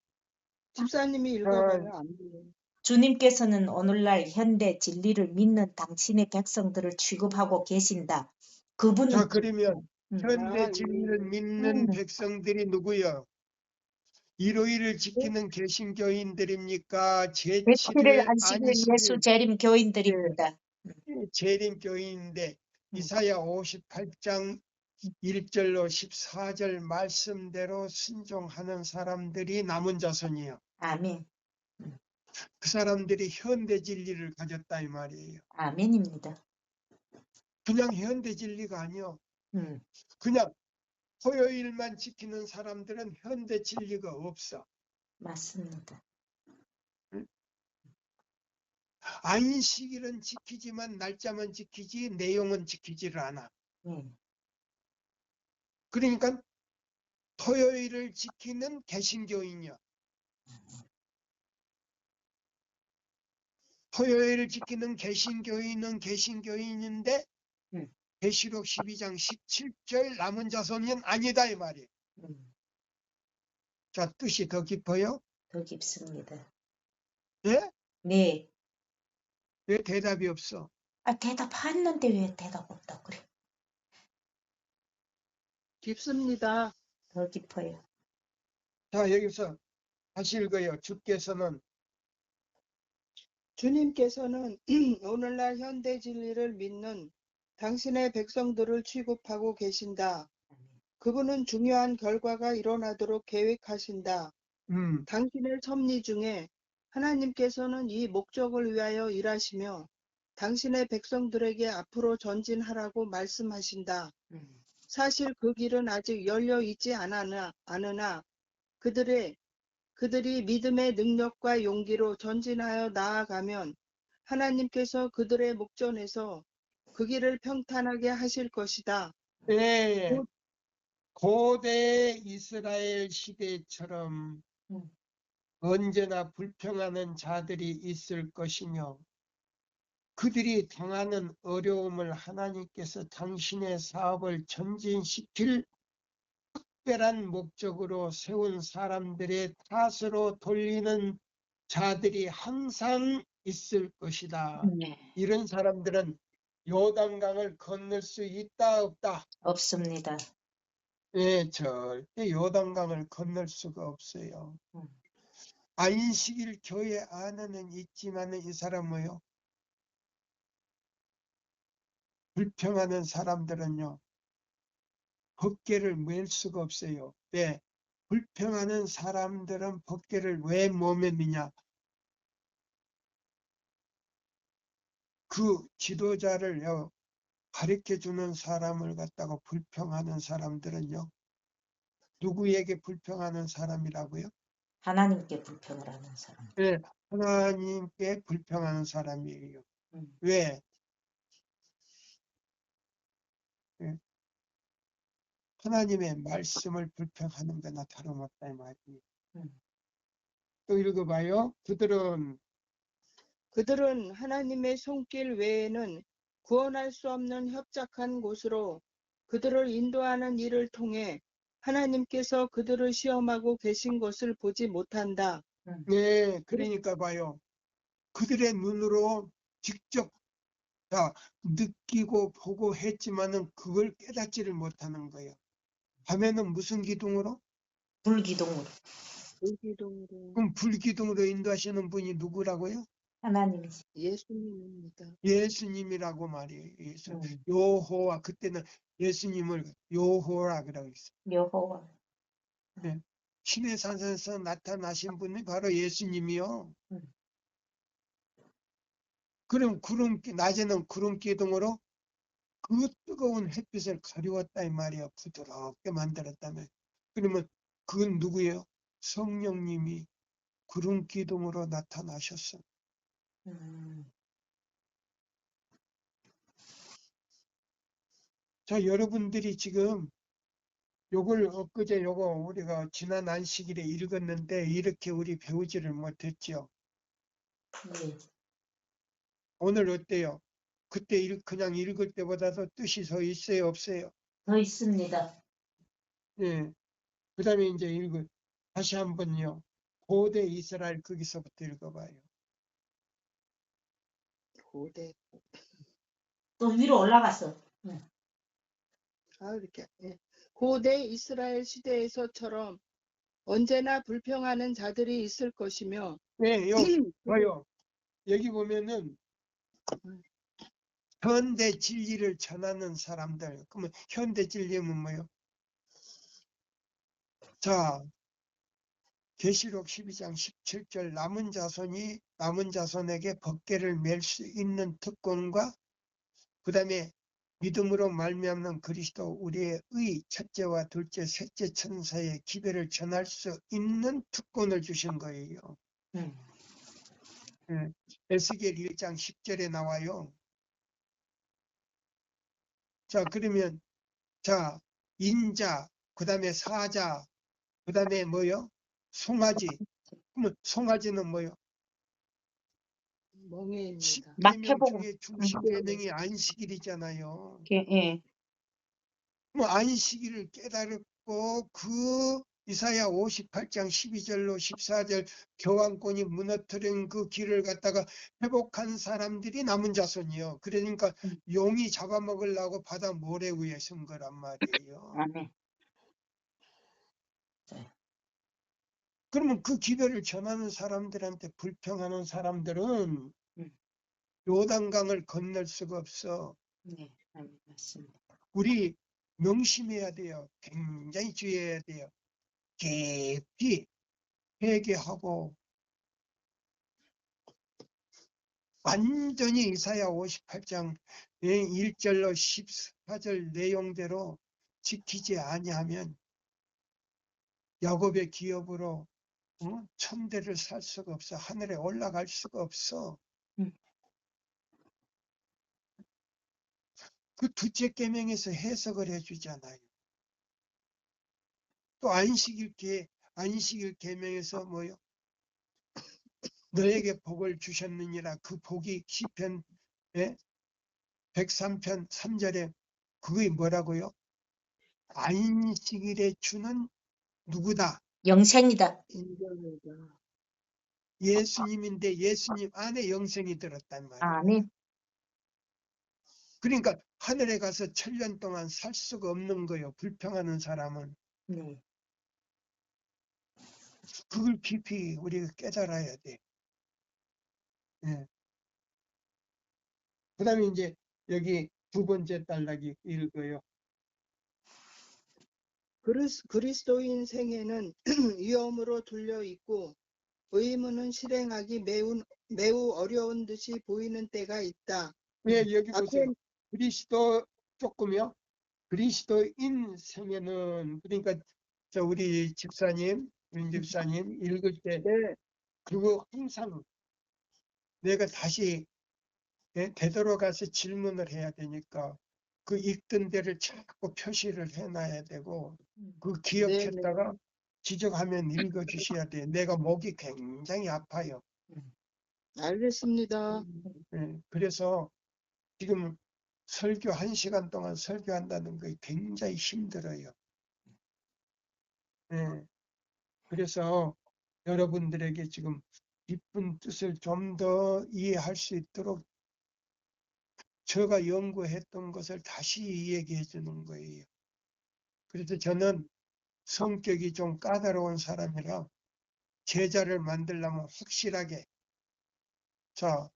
집사님이 아, 읽어봐요. 안 보여요. 주님께서는 오늘날 현대 진리를 믿는 당신의 백성들을 취급하고 계신다. 그분은 자, 그러면 현대 아, 진리를 예. 믿는 백성들이 누구요? 일요일을 지키는 개신교인들입니까? 제7일 제7일 안식일 예수 안식일 재림 교인들입니다. 재림교인인데 이사야 58장 1절로 14절 말씀대로 순종하는 사람들이 남은 자손이요. 아멘. 그 사람들이 현대 진리를 가졌다 이 말이에요. 아멘입니다. 그냥 현대 진리가 아니요. 음, 그냥 토요일만 지키는 사람들은 현대 진리가 없어. 맞습니다. 안식일은 지키지만 날짜만 지키지 내용은 지키지를 않아. 그러니까 토요일을 지키는 개신교인이야. 토요일을 지키는 개신교인은 개신교인인데 계시록 12장 17절 남은 자손은 아니다 이 말이에요. 자, 뜻이 더 깊어요? 더 깊습니다. 예? 네. 왜 대답이 없어? 대답했는데 왜 대답 없다 그래? 깊습니다. 더 깊어요. 자, 여기서 다시 읽어요. 주님께서는 오늘날 현대 진리를 믿는 당신의 백성들을 취급하고 계신다. 그분은 중요한 결과가 일어나도록 계획하신다. 당신의 섭리 중에 하나님께서는 이 목적을 위하여 일하시며 당신의 백성들에게 앞으로 전진하라고 말씀하신다. 사실 그 길은 아직 열려 있지 않으나 그들이 믿음의 능력과 용기로 전진하여 나아가면 하나님께서 그들의 목전에서 그 길을 평탄하게 하실 것이다. 예, 고대 이스라엘 시대처럼 언제나 불평하는 자들이 있을 것이며 그들이 당하는 어려움을 하나님께서 당신의 사업을 전진시킬 특별한 목적으로 세운 사람들의 탓으로 돌리는 자들이 항상 있을 것이다. 네. 이런 사람들은 요단강을 건널 수 있다 없다? 없습니다. 예, 절대 요단강을 건널 수가 없어요. 음. 안식일 교회 안에는 있지만은 이 사람 뭐요? 불평하는 사람들은요, 법궤를 맬 수가 없어요. 왜? 불평하는 사람들은 법궤를 왜 못 맵느냐? 그 지도자를요, 가르쳐주는 사람을 갖다가 불평하는 사람들은요, 누구에게 불평하는 사람이라고요? 하나님께 불평을 하는 사람. 네, 하나님께 불평하는 사람이에요. 음. 왜? 예, 하나님의 말씀을 불평하는 거나 다름없다 이 말이에요. 음. 또 읽어봐요. 그들은 하나님의 손길 외에는 구원할 수 없는 협착한 곳으로 그들을 인도하는 일을 통해 하나님께서 그들을 시험하고 계신 것을 보지 못한다. 네, 그러니까 봐요. 그들의 눈으로 직접 다 느끼고 보고 했지만은 그걸 깨닫지를 못하는 거예요. 밤에는 무슨 기둥으로? 불기둥으로. 불기둥으로 그럼 불기둥으로 인도하시는 분이 누구라고요? 하나님이시. 예수님입니다. 예수님이라고 말이에요. 예수. 음. 여호와, 그때는 예수님을 여호라 그러고 있어요. 여호와. 네. 신의 산에서 나타나신 분이 바로 예수님이요. 음. 그럼 낮에는 구름 기둥으로 그 뜨거운 햇빛을 가리웠다 이 말이야. 부드럽게 만들었다면. 그러면 그건 누구예요? 성령님이 구름 기둥으로 나타나셨어. 음. 자, 여러분들이 지금 요걸 엊그제 요거 우리가 지난 안식일에 읽었는데 이렇게 우리 배우지를 못했죠. 네. 오늘 어때요? 그때 그냥 읽을 때보다도 뜻이 더 있어요, 없어요? 더 있습니다. 예. 그 다음에 이제 다시 한번요. 고대 이스라엘 거기서부터 읽어봐요. 고대. 또 위로 올라갔어. 이렇게. 예. 고대 이스라엘 시대에서처럼 언제나 불평하는 자들이 있을 것이며 네, 봐요. 여기 보면은 현대 진리를 전하는 사람들. 그러면 현대 진리는 뭐예요? 자, 계시록 12장 17절 남은 자손에게 법궤를 맬 수 있는 특권과 그 다음에 믿음으로 말미암는 그리스도 우리의 첫째와 둘째, 셋째 천사의 기별을 전할 수 있는 특권을 주신 거예요. 예, 에스겔 1장 10절에 나와요. 자, 그러면 자, 인자, 그 다음에 사자, 그 다음에 뭐요? 송아지. 그러면 송아지는 뭐요? 멍에입니다. 10계명 마태복음. 중에 중심계명이 안식일이잖아요. 예. 그럼 안식일을 깨달았고 그 이사야 58장 12절로 14절 교황권이 무너뜨린 그 길을 갖다가 회복한 사람들이 남은 자손이요. 그러니까 용이 잡아먹으려고 바다 모래 위에 선 거란 말이에요. 아멘. 그러면 그 기별을 전하는 사람들한테 불평하는 사람들은 요단강을 건널 수가 없어. 네, 맞습니다. 우리 명심해야 돼요. 굉장히 주의해야 돼요. 깊이 회개하고 완전히 이사야 58장 1절로 14절 내용대로 지키지 아니하면 야곱의 기업으로 천대를 살 수가 없어. 하늘에 올라갈 수가 없어. 그 둘째 계명에서 해석을 해주잖아요. 또 안식일 계명에서 뭐요? 너에게 복을 주셨느니라. 그 복이 시편 103편 3절에 그게 뭐라고요? 안식일의 주는 누구다? 영생이다. 인정이다. 예수님인데 예수님 안에 영생이 들었단 말이에요. 아멘. 그러니까 하늘에 가서 1000년 동안 살 수가 없는 거예요. 불평하는 사람은. 네. 그걸 깊이 우리가 깨달아야 돼. 예. 그 다음에 이제 여기 두 번째 단락이 읽어요. 그리스도인 생애는 위험으로 둘려 있고 의무는 실행하기 매우 어려운 듯이 보이는 때가 있다. 왜 여기 앞에 보세요. 그리스도 조금요. 그리스도인 생애는 그러니까 저 우리 집사님, 윤 집사님 읽을 때 네, 그거 항상 내가 다시 되돌아가서 질문을 해야 되니까 그 읽던 데를 자꾸 표시를 해놔야 되고 그 기억했다가 지적하면 읽어주셔야 돼. 내가 목이 굉장히 아파요. 알겠습니다. 그래서 지금 설교 1시간 동안 설교한다는 게 굉장히 힘들어요. 그래서 여러분들에게 지금 깊은 뜻을 좀 더 이해할 수 있도록 제가 연구했던 것을 다시 이야기해 주는 거예요. 그래서 저는 성격이 좀 까다로운 사람이라 제자를 만들려면 확실하게, 자,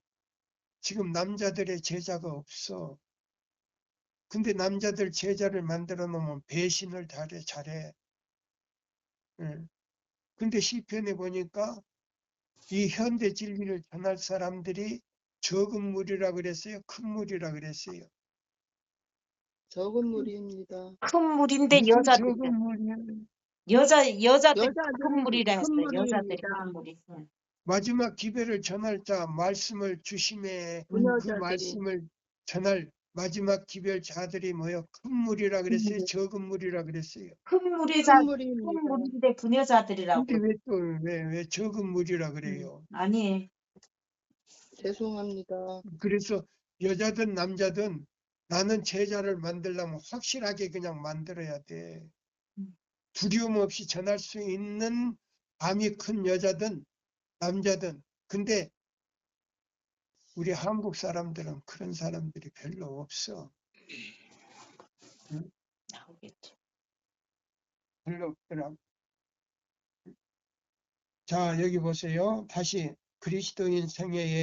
지금 남자들의 제자가 없어. 근데 남자들 제자를 만들어 놓으면 배신을 잘해. 근데 시편에 보니까 이 현대 진리를 전할 사람들이 적은 무리라 그랬어요? 큰 무리라 그랬어요? 적은 무리입니다. 큰 물인데 무슨 여자들이다. 적은 무리야? 여자들이 여자들이 큰 물이라 큰 했어요. 여자들이 무리입니다. 큰 물이. 응. 마지막 기별을 전할 자 말씀을 주심에 그 부녀자들이. 말씀을 전할 마지막 기별 자들이 뭐요? 큰 무리라 그랬어요? 적은 무리라 그랬어요? 큰 물이 큰 큰 무리입니다. 물인데 부녀자들이라고. 근데 왜 또 왜 적은 무리라 그래요? 아니, 죄송합니다. 그래서 여자든 남자든 나는 제자를 만들려면 확실하게 그냥 만들어야 돼. 두려움 없이 전할 수 있는 밤이 큰 여자든 남자든. 근데 우리 한국 사람들은 그런 사람들이 별로 없어. 나오겠지. 별로 없더라고. 자, 여기 보세요. 다시 그리스도인 생애는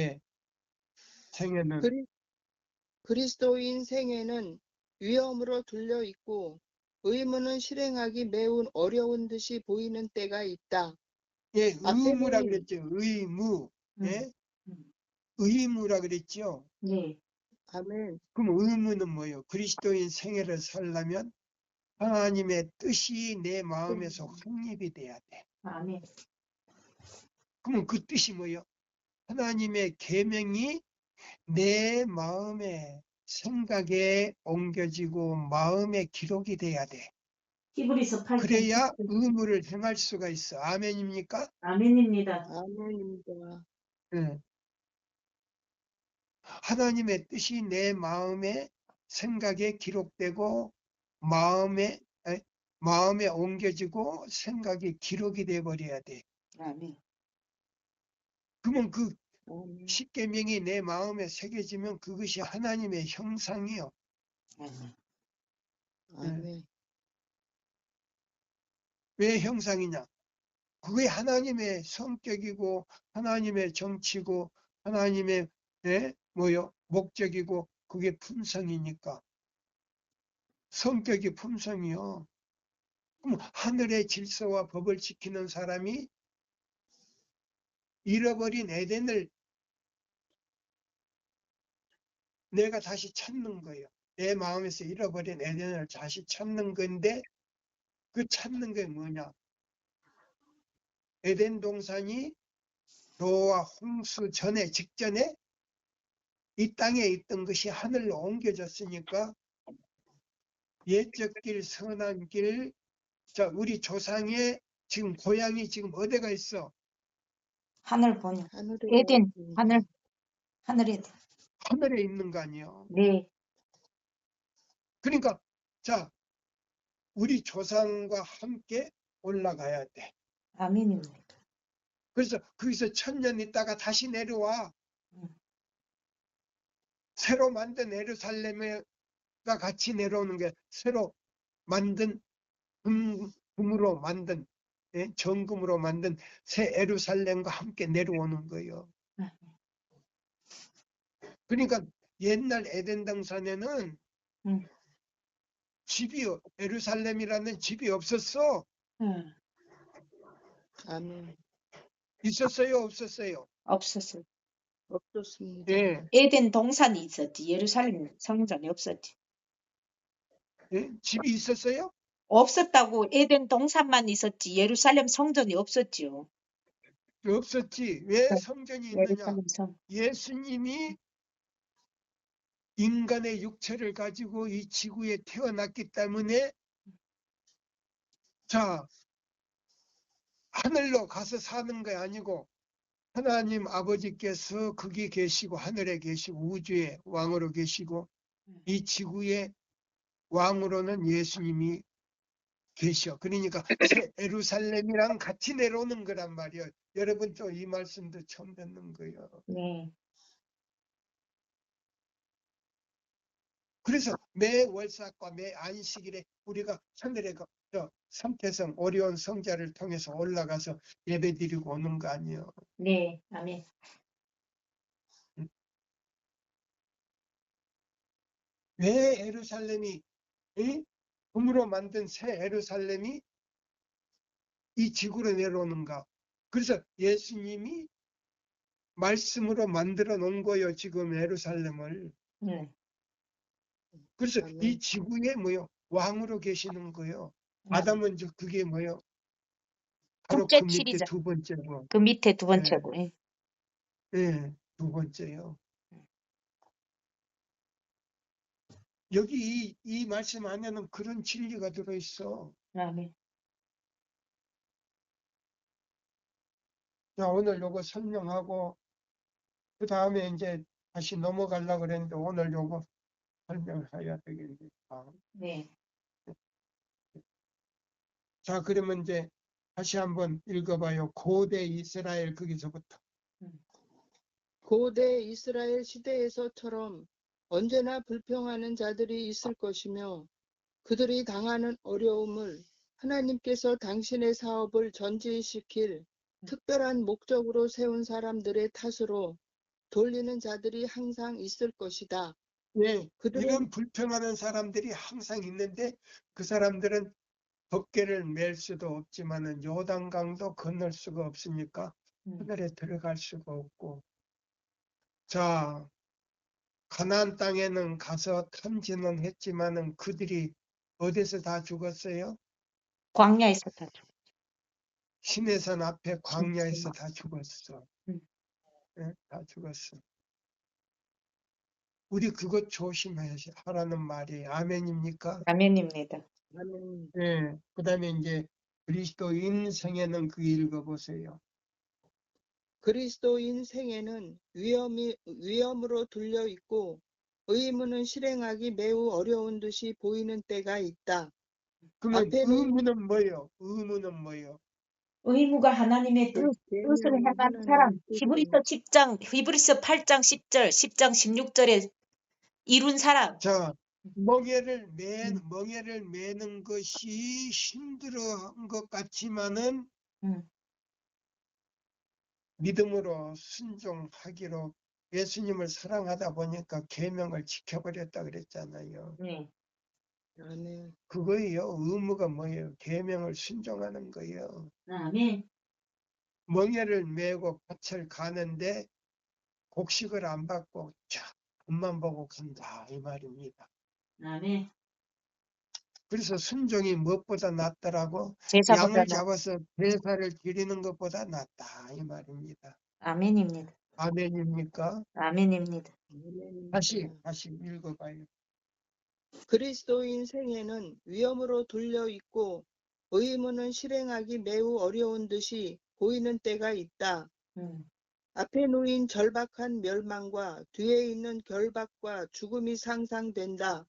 그리스도인 생애는 위험으로 둘려 있고 의무는 실행하기 매우 어려운 듯이 보이는 때가 있다. 예, 의무라 앞에는 그랬죠. 의무. 예? 음. 의무라 그랬죠. 네. 아멘. 그럼 의무는 뭐예요? 그리스도인 생애를 살려면 하나님의 뜻이 내 마음에서 확립이 돼야 돼. 아멘. 그러면 그 뜻이 뭐예요? 하나님의 계명이 내 마음에 생각에 옮겨지고 마음에 기록이 돼야 돼. 히브리서 8장. 그래야 의무를 행할 수가 있어. 아멘입니까? 아멘입니다. 아멘입니다. 네. 하나님의 뜻이 내 마음에 생각에 기록되고 마음에 옮겨지고 생각이 기록이 돼 버려야 돼. 아멘. 그러면 그 아멘. 십계명이 내 마음에 새겨지면 그것이 하나님의 형상이요. 아멘. 아멘. 왜 형상이냐? 그게 하나님의 성격이고 하나님의 정치고 하나님의 목적이고 그게 품성이니까. 성격이 품성이요. 그럼 하늘의 질서와 법을 지키는 사람이 잃어버린 에덴을 내가 다시 찾는 거예요. 내 마음에서 잃어버린 에덴을 다시 찾는 건데 그 찾는 게 뭐냐? 에덴 동산이 노아 홍수 직전에 이 땅에 있던 것이 하늘로 옮겨졌으니까 옛적 길, 선한 길, 자, 우리 조상의 지금 고향이 지금 어디가 있어? 하늘 보니. 하늘에 에덴. 있습니다. 하늘에. 하늘에 있는 거 아니에요. 네. 그러니까 자, 우리 조상과 함께 올라가야 돼. 아멘입니다. 그래서 거기서 1000년 있다가 다시 내려와. 음. 새로 만든 예루살렘과 같이 내려오는 게 새로 만든 금으로 만든 정금으로 만든 새 예루살렘과 함께 내려오는 거예요. 그러니까 옛날 에덴 동산에는 음. 집이 예루살렘이라는 집이 없었어. 아멘. 있었어요, 없었어요? 없었어요. 없었습니다. 예, 에덴 동산이 있었지. 예루살렘 성전이 없었지. 예? 집이 있었어요? 없었다고. 에덴 동산만 있었지. 예루살렘 성전이 없었지요. 없었지. 왜 네, 성전이 있느냐? 예루살렘 성. 예수님이 인간의 육체를 가지고 이 지구에 태어났기 때문에 자, 하늘로 가서 사는 게 아니고 하나님 아버지께서 거기 계시고 하늘에 계시고 우주의 왕으로 계시고 이 지구의 왕으로는 예수님이 계셔. 그러니까 새 예루살렘이랑 같이 내려오는 거란 말이에요. 여러분 또 이 말씀도 처음 듣는 거예요. 네. 그래서 매 월삭과 매 안식일에 우리가 하늘에 삼태성 오리온 성자를 통해서 올라가서 예배드리고 오는 거 아니에요. 네. 아멘. 왜 예루살렘이 금으로 만든 새 예루살렘이 이 지구로 내려오는가? 그래서 예수님이 말씀으로 만들어 놓은 거예요. 지금 예루살렘을. 네. 그래서 아멘. 이 지구에 뭐요? 왕으로 계시는 거예요. 네. 아담은 그게 뭐요? 바로 둘째 그 밑에 칠이죠. 두 번째고. 그 밑에 두 예, 번째고. 예. 예, 두 번째요. 여기 이 말씀 안에는 그런 진리가 들어있어. 아멘. 자, 오늘 요거 설명하고 그 다음에 이제 다시 넘어가려고 그랬는데 오늘 요거 설명해야 되겠네요. 네. 자, 그러면 이제 다시 한번 읽어봐요. 고대 이스라엘 거기서부터. 고대 이스라엘 시대에서처럼 언제나 불평하는 자들이 있을 것이며 그들이 당하는 어려움을 하나님께서 당신의 사업을 전진시킬 특별한 목적으로 세운 사람들의 탓으로 돌리는 자들이 항상 있을 것이다. 예, 그들은 이런 불평하는 사람들이 항상 있는데 그 사람들은 덮개를 맬 수도 없지만은 요단강도 건널 수가 없으니까 하늘에 들어갈 수가 없고. 자, 가나안 땅에는 가서 탐지는 했지만은 그들이 어디서 다 죽었어요? 광야에서 다 죽. 시내산 앞에 광야에서 다 죽었어. 음. 예, 다 죽었어. 우리 그것 조심하라는 말이 아멘입니까? 아멘입니다. 아멘. 예. 그다음에 이제 그리스도인 생애는 그 읽어보세요. 그리스도인 생애는 위험으로 둘려 있고 의무는 실행하기 매우 어려운 듯이 보이는 때가 있다. 그러면 앞에 의무는 뭐예요? 의무는 뭐예요? 의무가 하나님의 뜻을 계명을 행하는 사람. 하나님의 뜻을 히브리서 8장 10절, 10장 16절에 이룬 사람. 자, 멍에를 매는 것이 힘들어한 것 같지만은 믿음으로 순종하기로 예수님을 사랑하다 보니까 계명을 지켜버렸다 그랬잖아요. 네. 아멘. 그거예요. 의무가 뭐예요? 계명을 순종하는 거예요. 아멘. 멍에를 메고 밭을 가는데 곡식을 안 받고 쫙 앞만 보고 간다 이 말입니다. 아멘. 그래서 순종이 무엇보다 낫더라고. 제사보다 양을 잡아서 제사를 드리는 것보다 낫다 이 말입니다. 아멘입니다. 아멘입니까? 아멘입니다. 다시 읽어봐요. 그리스도인 생애는 위험으로 둘려 있고 의무는 실행하기 매우 어려운 듯이 보이는 때가 있다. 앞에 놓인 절박한 멸망과 뒤에 있는 결박과 죽음이 상상된다.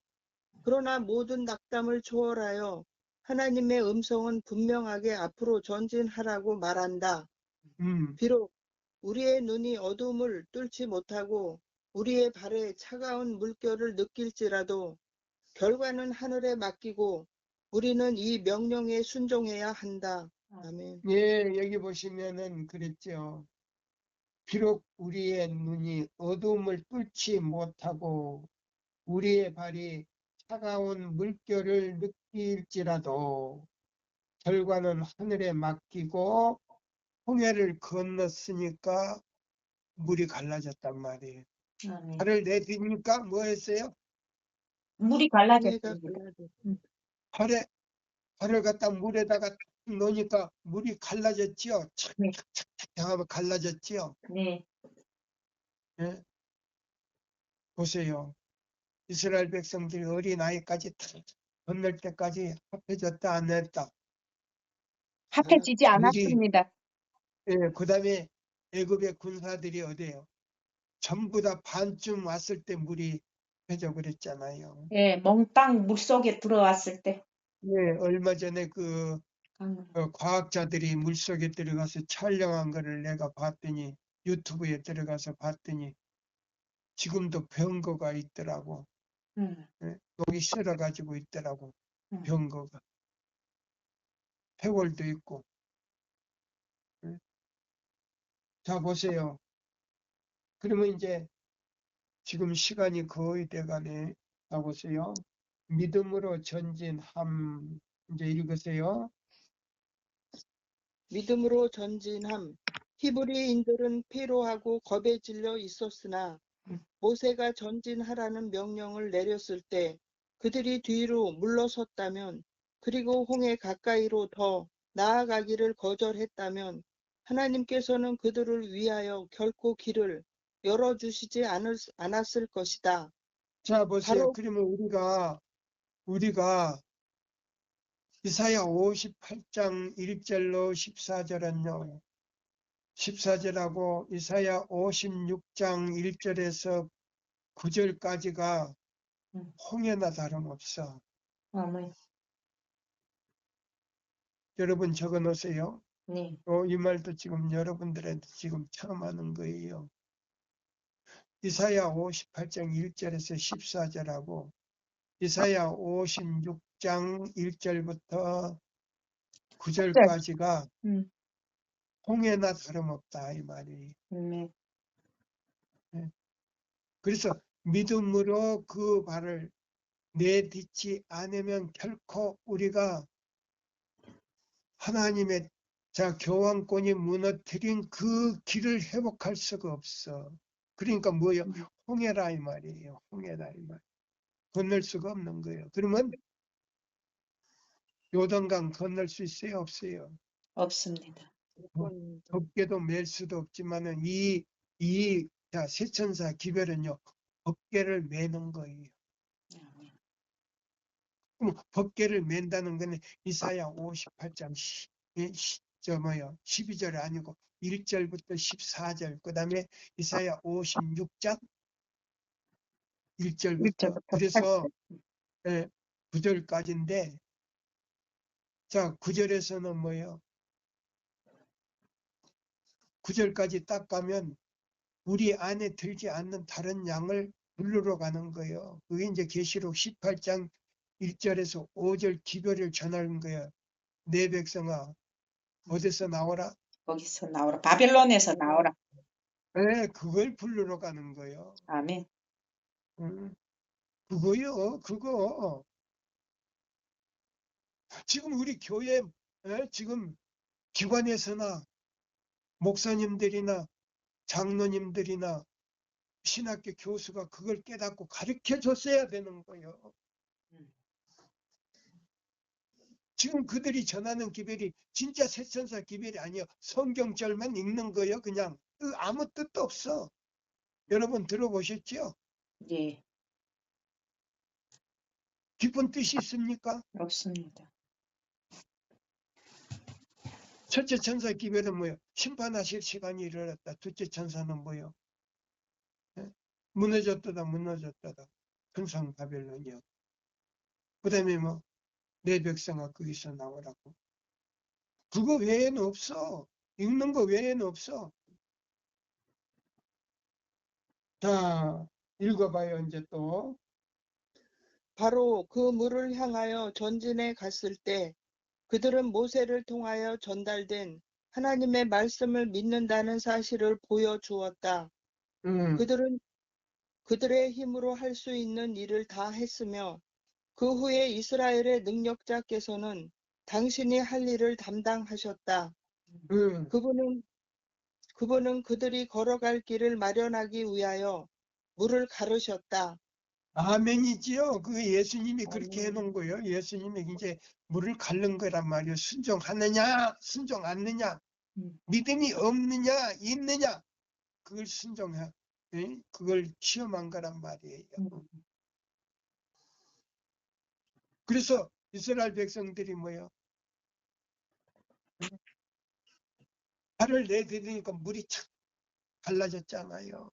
그러나 모든 낙담을 초월하여 하나님의 음성은 분명하게 앞으로 전진하라고 말한다. 음, 비록 우리의 눈이 어둠을 뚫지 못하고 우리의 발에 차가운 물결을 느낄지라도 결과는 하늘에 맡기고 우리는 이 명령에 순종해야 한다. 아멘. 예, 여기 보시면은 그랬죠. 비록 우리의 눈이 어둠을 뚫지 못하고 우리의 발이 차가운 물결을 느낄지라도 결과는 하늘에 맡기고 홍해를 건넜으니까 물이 갈라졌단 말이에요. 아멘. 발을 내디니까 뭐 했어요? 물이 홍해가 갈라졌습니다. 갈라졌습니다. 발을 갖다 물에다가 탁 넣으니까 물이 갈라졌지요. 네. 착착착 하면 갈라졌지요. 네. 예? 보세요. 이스라엘 백성들이 어린아이까지 다 건널 때까지 합해졌다 안 했다. 합해지지 물이 않았습니다. 예, 그다음에 애굽의 군사들이 어디에요? 전부 다 반쯤 왔을 때 물이 해져 그랬잖아요. 예, 몽땅 물속에 들어왔을 때. 예, 얼마 전에 그 음, 과학자들이 물속에 들어가서 촬영한 거를 내가 봤더니 유튜브에 들어가서 봤더니 지금도 병거가 있더라고. 예, 녹이 실어가지고 있더라고. 음. 병거가. 해골도 있고. 예. 자, 보세요. 그러면 이제 지금 시간이 거의 돼가네. 자, 보세요. 믿음으로 전진함. 이제 읽으세요. 믿음으로 전진함. 히브리인들은 피로하고 겁에 질려 있었으나 모세가 전진하라는 명령을 내렸을 때 그들이 뒤로 물러섰다면 그리고 홍해 가까이로 더 나아가기를 거절했다면 하나님께서는 그들을 위하여 결코 길을 열어주시지 않았을 것이다. 자, 보세요. 바로 그러면 우리가 이사야 58장 1절로 14절은요. 14절하고 이사야 56장 1절에서 9절까지가 음. 홍해나 다름없어. 아멘. 여러분 적어 놓으세요. 네. 이 말도 지금 여러분들한테 지금 처음 하는 거예요. 이사야 58장 1절에서 14절하고 이사야 56장 1절부터 9절까지가 음. 홍해나 다름없다 이 말이. 네. 그래서 믿음으로 그 발을 내딛지 않으면 결코 우리가 하나님의 교환권이 무너뜨린 그 길을 회복할 수가 없어. 그러니까 뭐요? 홍해라 이 말이에요. 홍해라 이 말. 건널 수가 없는 거예요. 그러면 요단강 건널 수 있어요? 없어요? 없습니다. 법궤도 맬 수도 없지만은 세천사 기별은요 법궤를 매는 거예요. 아멘. 그럼 법궤를 맨다는 거는 이사야 58장 12절 아니고 1절부터 14절 그다음에 이사야 56장 1절부터 1절부터 그래서 9절까지인데 자 9절에서는 뭐예요? 9절까지 딱 가면 우리 안에 들지 않는 다른 양을 부르러 가는 거예요. 그게 이제 계시록 18장 1절에서 5절 기별을 전하는 거예요. 내 백성아 어디서 나오라? 거기서 나오라. 바벨론에서 나오라. 네, 그걸 부르러 가는 거예요. 아멘. 그거요, 그거. 지금 우리 교회 지금 기관에서나 목사님들이나 장로님들이나 신학교 교수가 그걸 깨닫고 가르쳐 줬어야 되는 거예요. 지금 그들이 전하는 기별이 진짜 세천사 기별이 아니에요. 성경절만 읽는 거예요. 그냥 아무 뜻도 없어. 여러분 들어보셨죠? 예. 깊은 뜻이 있습니까? 없습니다. 첫째 천사 기별은 뭐예요? 심판하실 시간이 이르렀다. 둘째 천사는 뭐예요? 무너졌다다 무너졌다다. 천상 바벨론이요. 그 다음에 뭐 내 백성아 거기서 나오라고. 그거 외에는 없어. 읽는 거 외에는 없어. 자, 읽어봐요 이제 또. 바로 그 물을 향하여 전진해 갔을 때 그들은 모세를 통하여 전달된 하나님의 말씀을 믿는다는 사실을 보여주었다. 그들은 그들의 힘으로 할 수 있는 일을 다 했으며 그 후에 이스라엘의 능력자께서는 당신이 할 일을 담당하셨다. 그분은 그들이 걸어갈 길을 마련하기 위하여 물을 가르셨다. 아멘이지요. 그 예수님이 그렇게 아멘. 해놓은 거예요. 예수님이 이제 물을 가른 거란 말이에요. 순종하느냐, 순종 않느냐, 믿음이 없느냐, 있느냐, 그걸 순종해. 예? 그걸 시험한 거란 말이에요. 그래서 이스라엘 백성들이 뭐요? 발을 내디디니까 물이 착 갈라졌잖아요.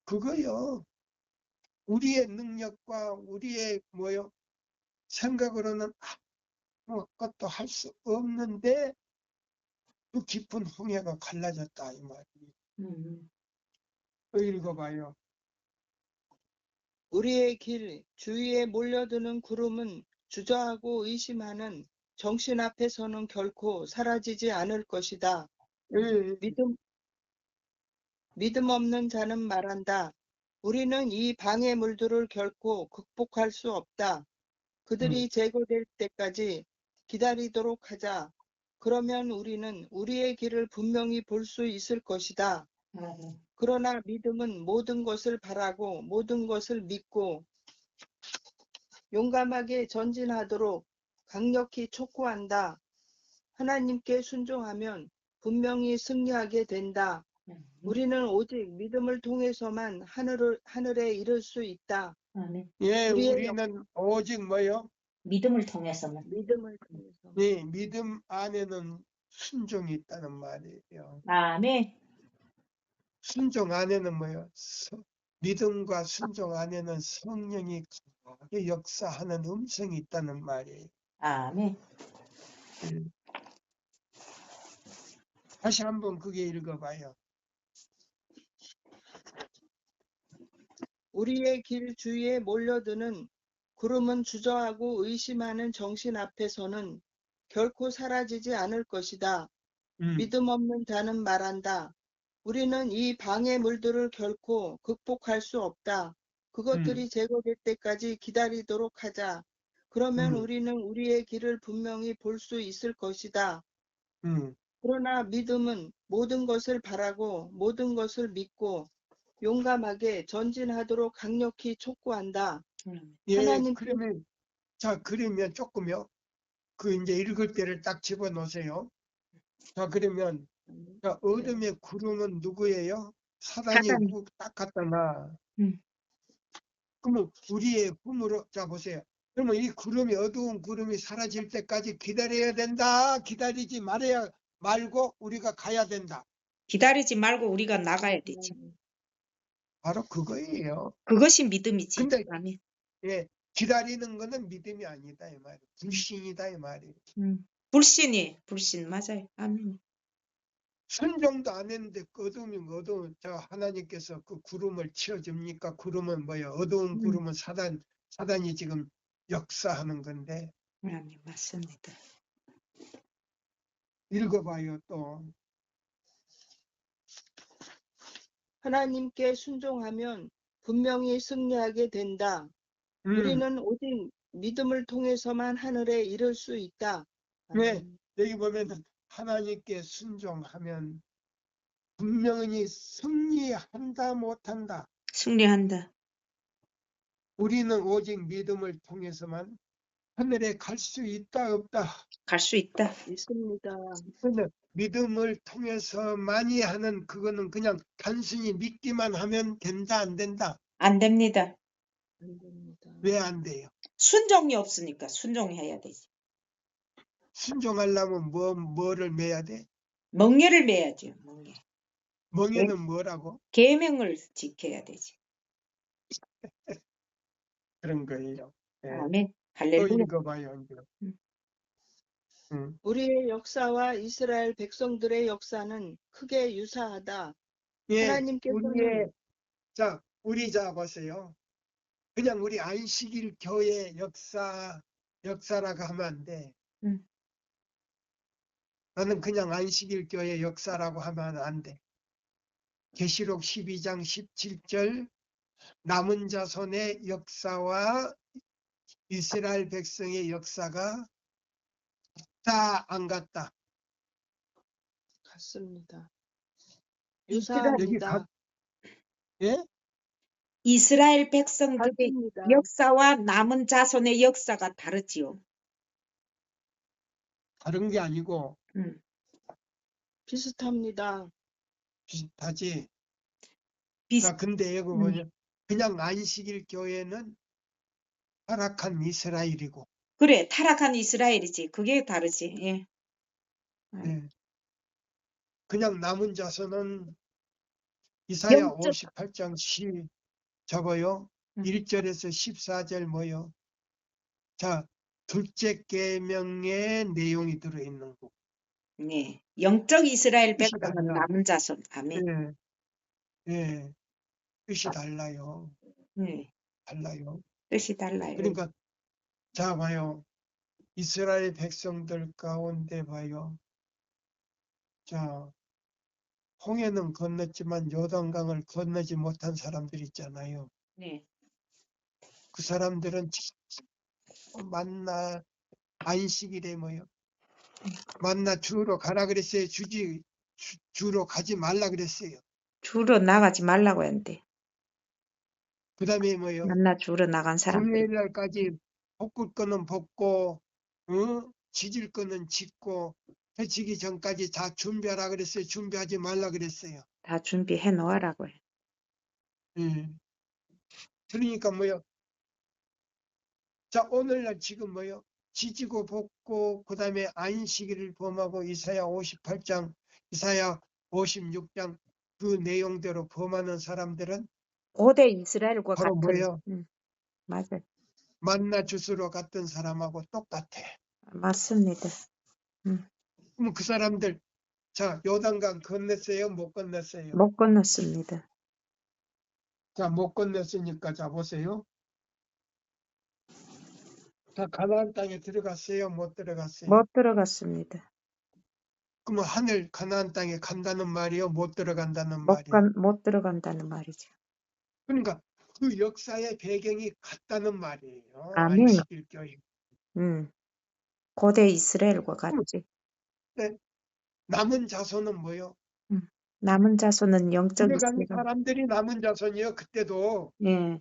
그거요. 우리의 능력과 우리의 뭐요? 생각으로는 아무것도 할 수 없는데 그 깊은 홍해가 갈라졌다 이 말이에요. 읽어봐요. 우리의 길 주위에 몰려드는 구름은 주저하고 의심하는 정신 앞에서는 결코 사라지지 않을 것이다. 믿음 없는 자는 말한다. 우리는 이 방해 물들을 결코 극복할 수 없다. 그들이 제거될 때까지 기다리도록 하자. 그러면 우리는 우리의 길을 분명히 볼 수 있을 것이다. 그러나 믿음은 모든 것을 바라고 모든 것을 믿고 용감하게 전진하도록 강력히 촉구한다. 하나님께 순종하면 분명히 승리하게 된다. 우리는 오직 믿음을 통해서만 하늘에 이를 수 있다. 예, 우리의 우리는 오직 뭐요? 믿음을 통해서만. 믿음을 통해서. 네, 믿음 안에는 순종이 있다는 말이에요. 아멘. 순종 안에는 뭐요? 믿음과 순종 안에는 성령이 강하게 역사하는 음성이 있다는 말이에요. 아멘. 다시 한번 그게 읽어봐요. 우리의 길 주위에 몰려드는 구름은 주저하고 의심하는 정신 앞에서는 결코 사라지지 않을 것이다. 믿음 없는 자는 말한다. 우리는 이 방해 물들을 결코 극복할 수 없다. 그것들이 제거될 때까지 기다리도록 하자. 그러면 우리는 우리의 길을 분명히 볼 수 있을 것이다. 그러나 믿음은 모든 것을 바라고 모든 것을 믿고 용감하게 전진하도록 강력히 촉구한다. 예, 하나님께 그러면 조금요. 그 이제 읽을 때를 딱 집어넣으세요. 자, 그러면 어둠의 구름은 누구예요? 사단이 사단이. 훅 딱 갖다 놔. 그러면 우리의 힘으로, 자 보세요. 그러면 이 구름이, 어두운 구름이 사라질 때까지 기다려야 된다. 기다리지 말고 우리가 가야 된다. 기다리지 말고 우리가 나가야 되지. 바로 그거예요. 그것이 믿음이지. 근데 아멘. 예, 기다리는 거는 믿음이 아니다 이 말이에요. 불신이다 이 말이에요. 불신 맞아요. 아멘. 순종도 안 했는데 어두우면 어두운 하나님께서 그 구름을 치워줍니까? 구름은 뭐예요? 어두운 구름은 사단이 지금 역사하는 건데. 아멘. 맞습니다. 읽어봐요 또. 하나님께 순종하면 분명히 승리하게 된다. 우리는 오직 믿음을 통해서만 하늘에 이를 수 있다. 네, 여기 보면 하나님께 순종하면 분명히 승리한다 못한다. 승리한다. 우리는 오직 믿음을 통해서만 하늘에 갈 수 있다 없다. 갈 수 있다. 있습니다. 근데 믿음을 통해서만이 하는 그거는 그냥 단순히 믿기만 하면 된다 안 된다. 안 됩니다. 안 됩니다. 왜 안 돼요? 순종이 없으니까 순종해야 되지. 순종하려면 뭐를 매야 돼? 멍에를 매야죠. 멍에. 멍에는 뭐라고? 계명을 지켜야 되지. 그런 거예요. 예. 아멘. 또 할렐루야. 읽어봐요. 이제. 음. 우리의 역사와 이스라엘 백성들의 역사는 크게 유사하다. 예, 하나님께서는 우리 보세요. 그냥 우리 안식일 교회 역사라고 하면 안 돼. 음. 나는 그냥 안식일 교회 역사라고 하면 안 돼. 계시록 12장 17절 남은 자손의 역사와 이스라엘 백성의 역사가 다 안 같다. 같습니다. 이스라엘, 여기 유사합니다. 예? 이스라엘 백성들의 같습니다. 역사와 남은 자손의 역사가 다르지요. 다른 게 아니고 음. 비슷합니다. 비슷하지. 비슷. 근데 이거 뭐냐? 그냥 안식일 교회는 타락한 이스라엘이고, 그래, 타락한 이스라엘이지. 그게 다르지. 예. 예. 그냥 남은 자손은 이사야 영적 58장 10 적어요. 1절에서 14절 뭐요? 자, 둘째 계명의 내용이 들어있는 거. 네. 영적 이스라엘 뜻이 백성은 달라. 남은 자손. 아멘. 예, 예. 뜻이 달라요. 네. 달라요. 뜻이 달라요. 그러니까 자 봐요. 이스라엘 백성들 가운데 봐요. 자, 홍해는 건넜지만 요단강을 건너지 못한 사람들 있잖아요. 네. 그 사람들은 만나 안식일에 뭐요? 만나 주로 가라 그랬어요. 주로 가지 말라 그랬어요. 주로 나가지 말라고 했는데 그 다음에 뭐요? 만나 주로 나간 사람들. 금요일 날까지 볶을 거는 볶고, 지질 거는 짓고, 해치기 전까지 다 준비하라 그랬어요. 준비하지 말라 그랬어요. 다 준비해 놓으라고 해. 예. 그러니까 뭐요? 자, 오늘날 지금 뭐요? 지지고 볶고, 그 다음에 안식일을 범하고 이사야 58장, 이사야 56장 그 내용대로 범하는 사람들은 고대 이스라엘과 바로 같은. 뭐예요? 맞아요. 만나 주스러 갔던 사람하고 똑같아. 맞습니다. 그럼 그 사람들, 자, 요단강 건넜어요? 못 건넜어요? 못 건넜습니다. 자, 못 건넜으니까 자 보세요. 자, 가나안 땅에 들어갔어요? 못 들어갔어요? 못 들어갔습니다. 그러면 하늘 가나안 땅에 간다는 말이요? 못 들어간다는 말이요? 못 들어간다는 말이죠. 그러니까 그 역사의 배경이 같다는 말이에요. 아멘. 안식일 교회. 고대 이스라엘과 같지. 네. 남은 자손은 뭐요? 남은 자손은 영적 들어간 이스라엘. 사람들이 남은 자손이요. 그때도 예.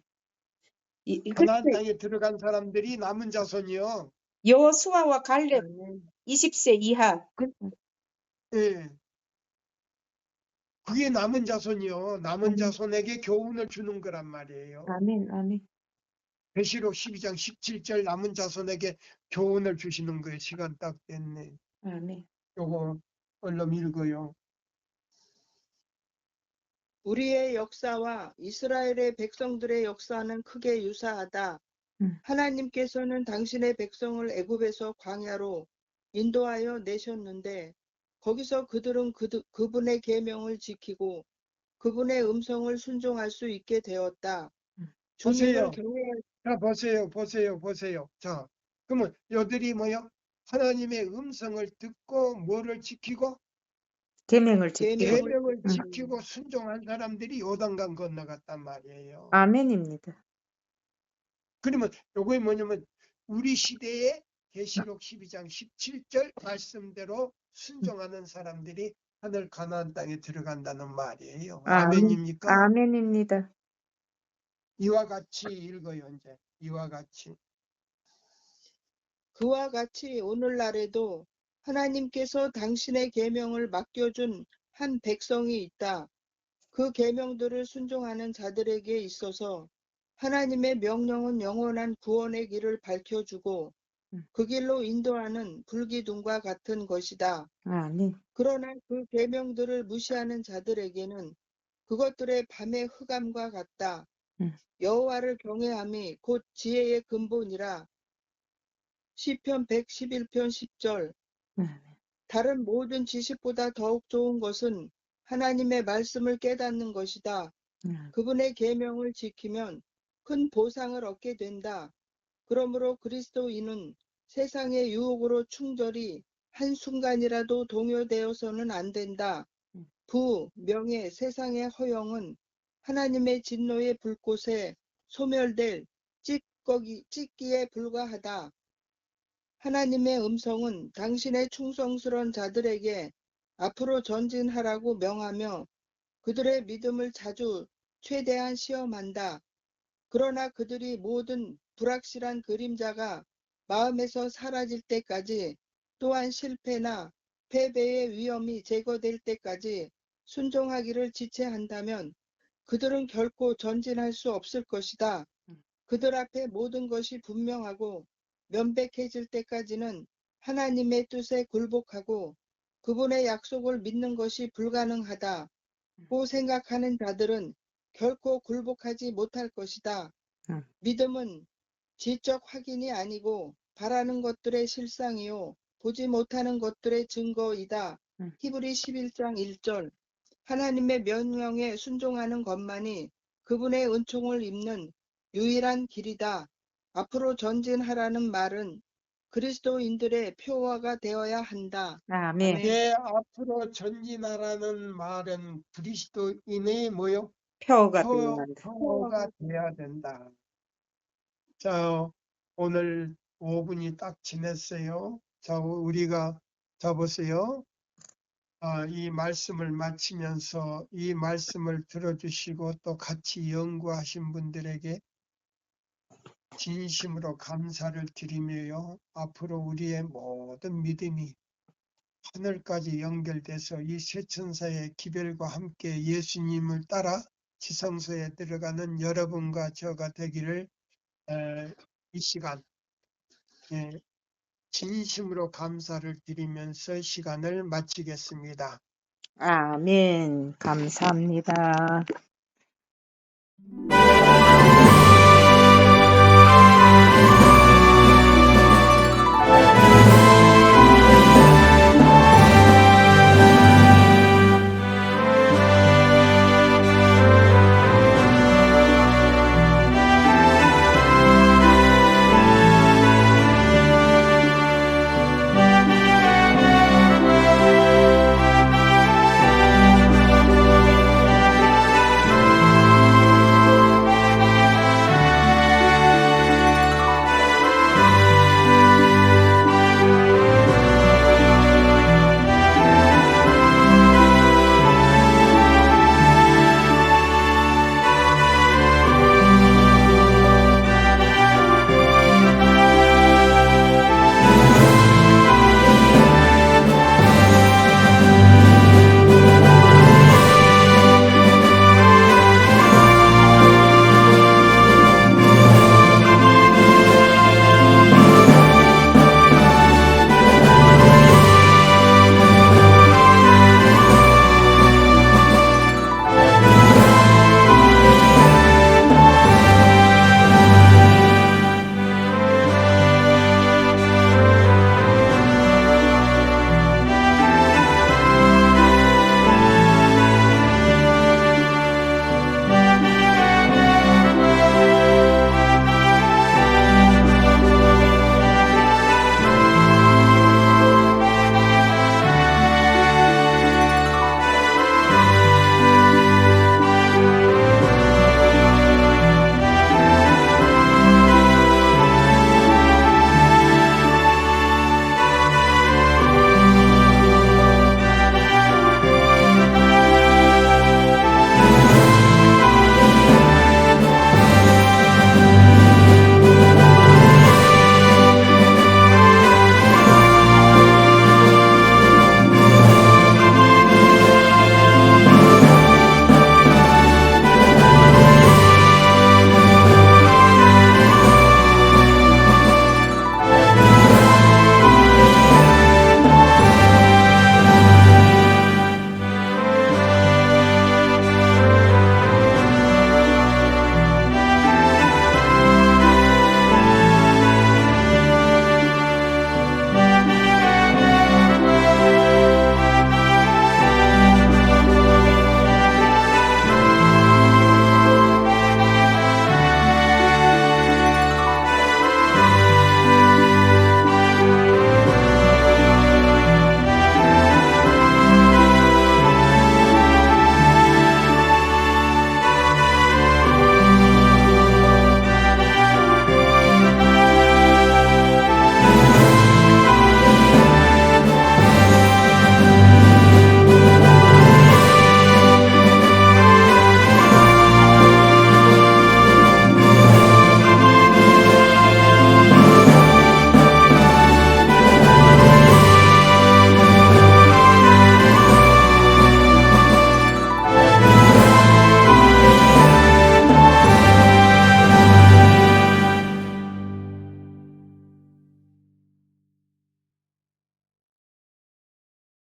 가나안 그때 땅에 들어간 사람들이 남은 자손이요. 여호수아와 갈렙 20세 이하. 예. 그게 남은 자손이요. 남은 자손에게 교훈을 주는 거란 말이에요. 아멘. 아멘. 계시록 12장 17절 남은 자손에게 교훈을 주시는 거예요. 시간 딱 됐네. 아멘. 요거 얼른 읽어요. 우리의 역사와 이스라엘의 백성들의 역사는 크게 유사하다. 하나님께서는 당신의 백성을 애굽에서 광야로 인도하여 내셨는데 거기서 그들은 그분의 계명을 지키고 그분의 음성을 순종할 수 있게 되었다. 보세요. 주님을 경외할 자, 보세요. 자, 그러면 여들이 뭐요? 하나님의 음성을 듣고 뭐를 지키고? 계명을 지키고. 계명을 지키고 순종한 사람들이 요단강 건너갔단 말이에요. 아멘입니다. 그러면 요게 뭐냐면 우리 시대에 계시록 12장 17절 말씀대로 순종하는 사람들이 하늘 가나안 땅에 들어간다는 말이에요. 아멘입니까? 아멘입니다. 이와 같이 읽어요. 이제 이와 같이. 그와 같이 오늘날에도 하나님께서 당신의 계명을 맡겨준 한 백성이 있다. 그 계명들을 순종하는 자들에게 있어서 하나님의 명령은 영원한 구원의 길을 밝혀주고 그 길로 인도하는 불기둥과 같은 것이다. 아멘. 그러나 그 계명들을 무시하는 자들에게는 그것들의 밤의 흑암과 같다. 여호와를 경외함이 곧 지혜의 근본이라. 시편 111편 10절. 다른 모든 지식보다 더욱 좋은 것은 하나님의 말씀을 깨닫는 것이다. 그분의 계명을 지키면 큰 보상을 얻게 된다. 그러므로 그리스도인은 세상의 유혹으로 충절이 한순간이라도 동요되어서는 안 된다. 부, 명예, 세상의 허영은 하나님의 진노의 불꽃에 소멸될 찌꺼기에 불과하다. 하나님의 음성은 당신의 충성스러운 자들에게 앞으로 전진하라고 명하며 그들의 믿음을 자주 최대한 시험한다. 그러나 그들이 모든 불확실한 그림자가 마음에서 사라질 때까지, 또한 실패나 패배의 위험이 제거될 때까지 순종하기를 지체한다면 그들은 결코 전진할 수 없을 것이다. 그들 앞에 모든 것이 분명하고 명백해질 때까지는 하나님의 뜻에 굴복하고 그분의 약속을 믿는 것이 불가능하다고 생각하는 자들은 결코 굴복하지 못할 것이다. 믿음은 지적 확인이 아니고 바라는 것들의 실상이요 보지 못하는 것들의 증거이다. 히브리 11장 1절. 하나님의 명령에 순종하는 것만이 그분의 은총을 입는 유일한 길이다. 앞으로 전진하라는 말은 그리스도인들의 표어가 되어야 한다. 아멘. 아멘. 예, 앞으로 전진하라는 말은 그리스도인의 뭐요? 표어가 되어야 한다. 표어가 돼야 된다. 자, 오늘 5분이 딱 지났어요. 자, 우리가 자 보세요. 이 말씀을 마치면서 이 말씀을 들어주시고 또 같이 연구하신 분들에게 진심으로 감사를 드리며요. 앞으로 우리의 모든 믿음이 하늘까지 연결돼서 이 쇠천사의 기별과 함께 예수님을 따라 지성소에 들어가는 여러분과 저가 되기를 이 시간 진심으로 감사를 드리면서 시간을 마치겠습니다. 아멘. 감사합니다.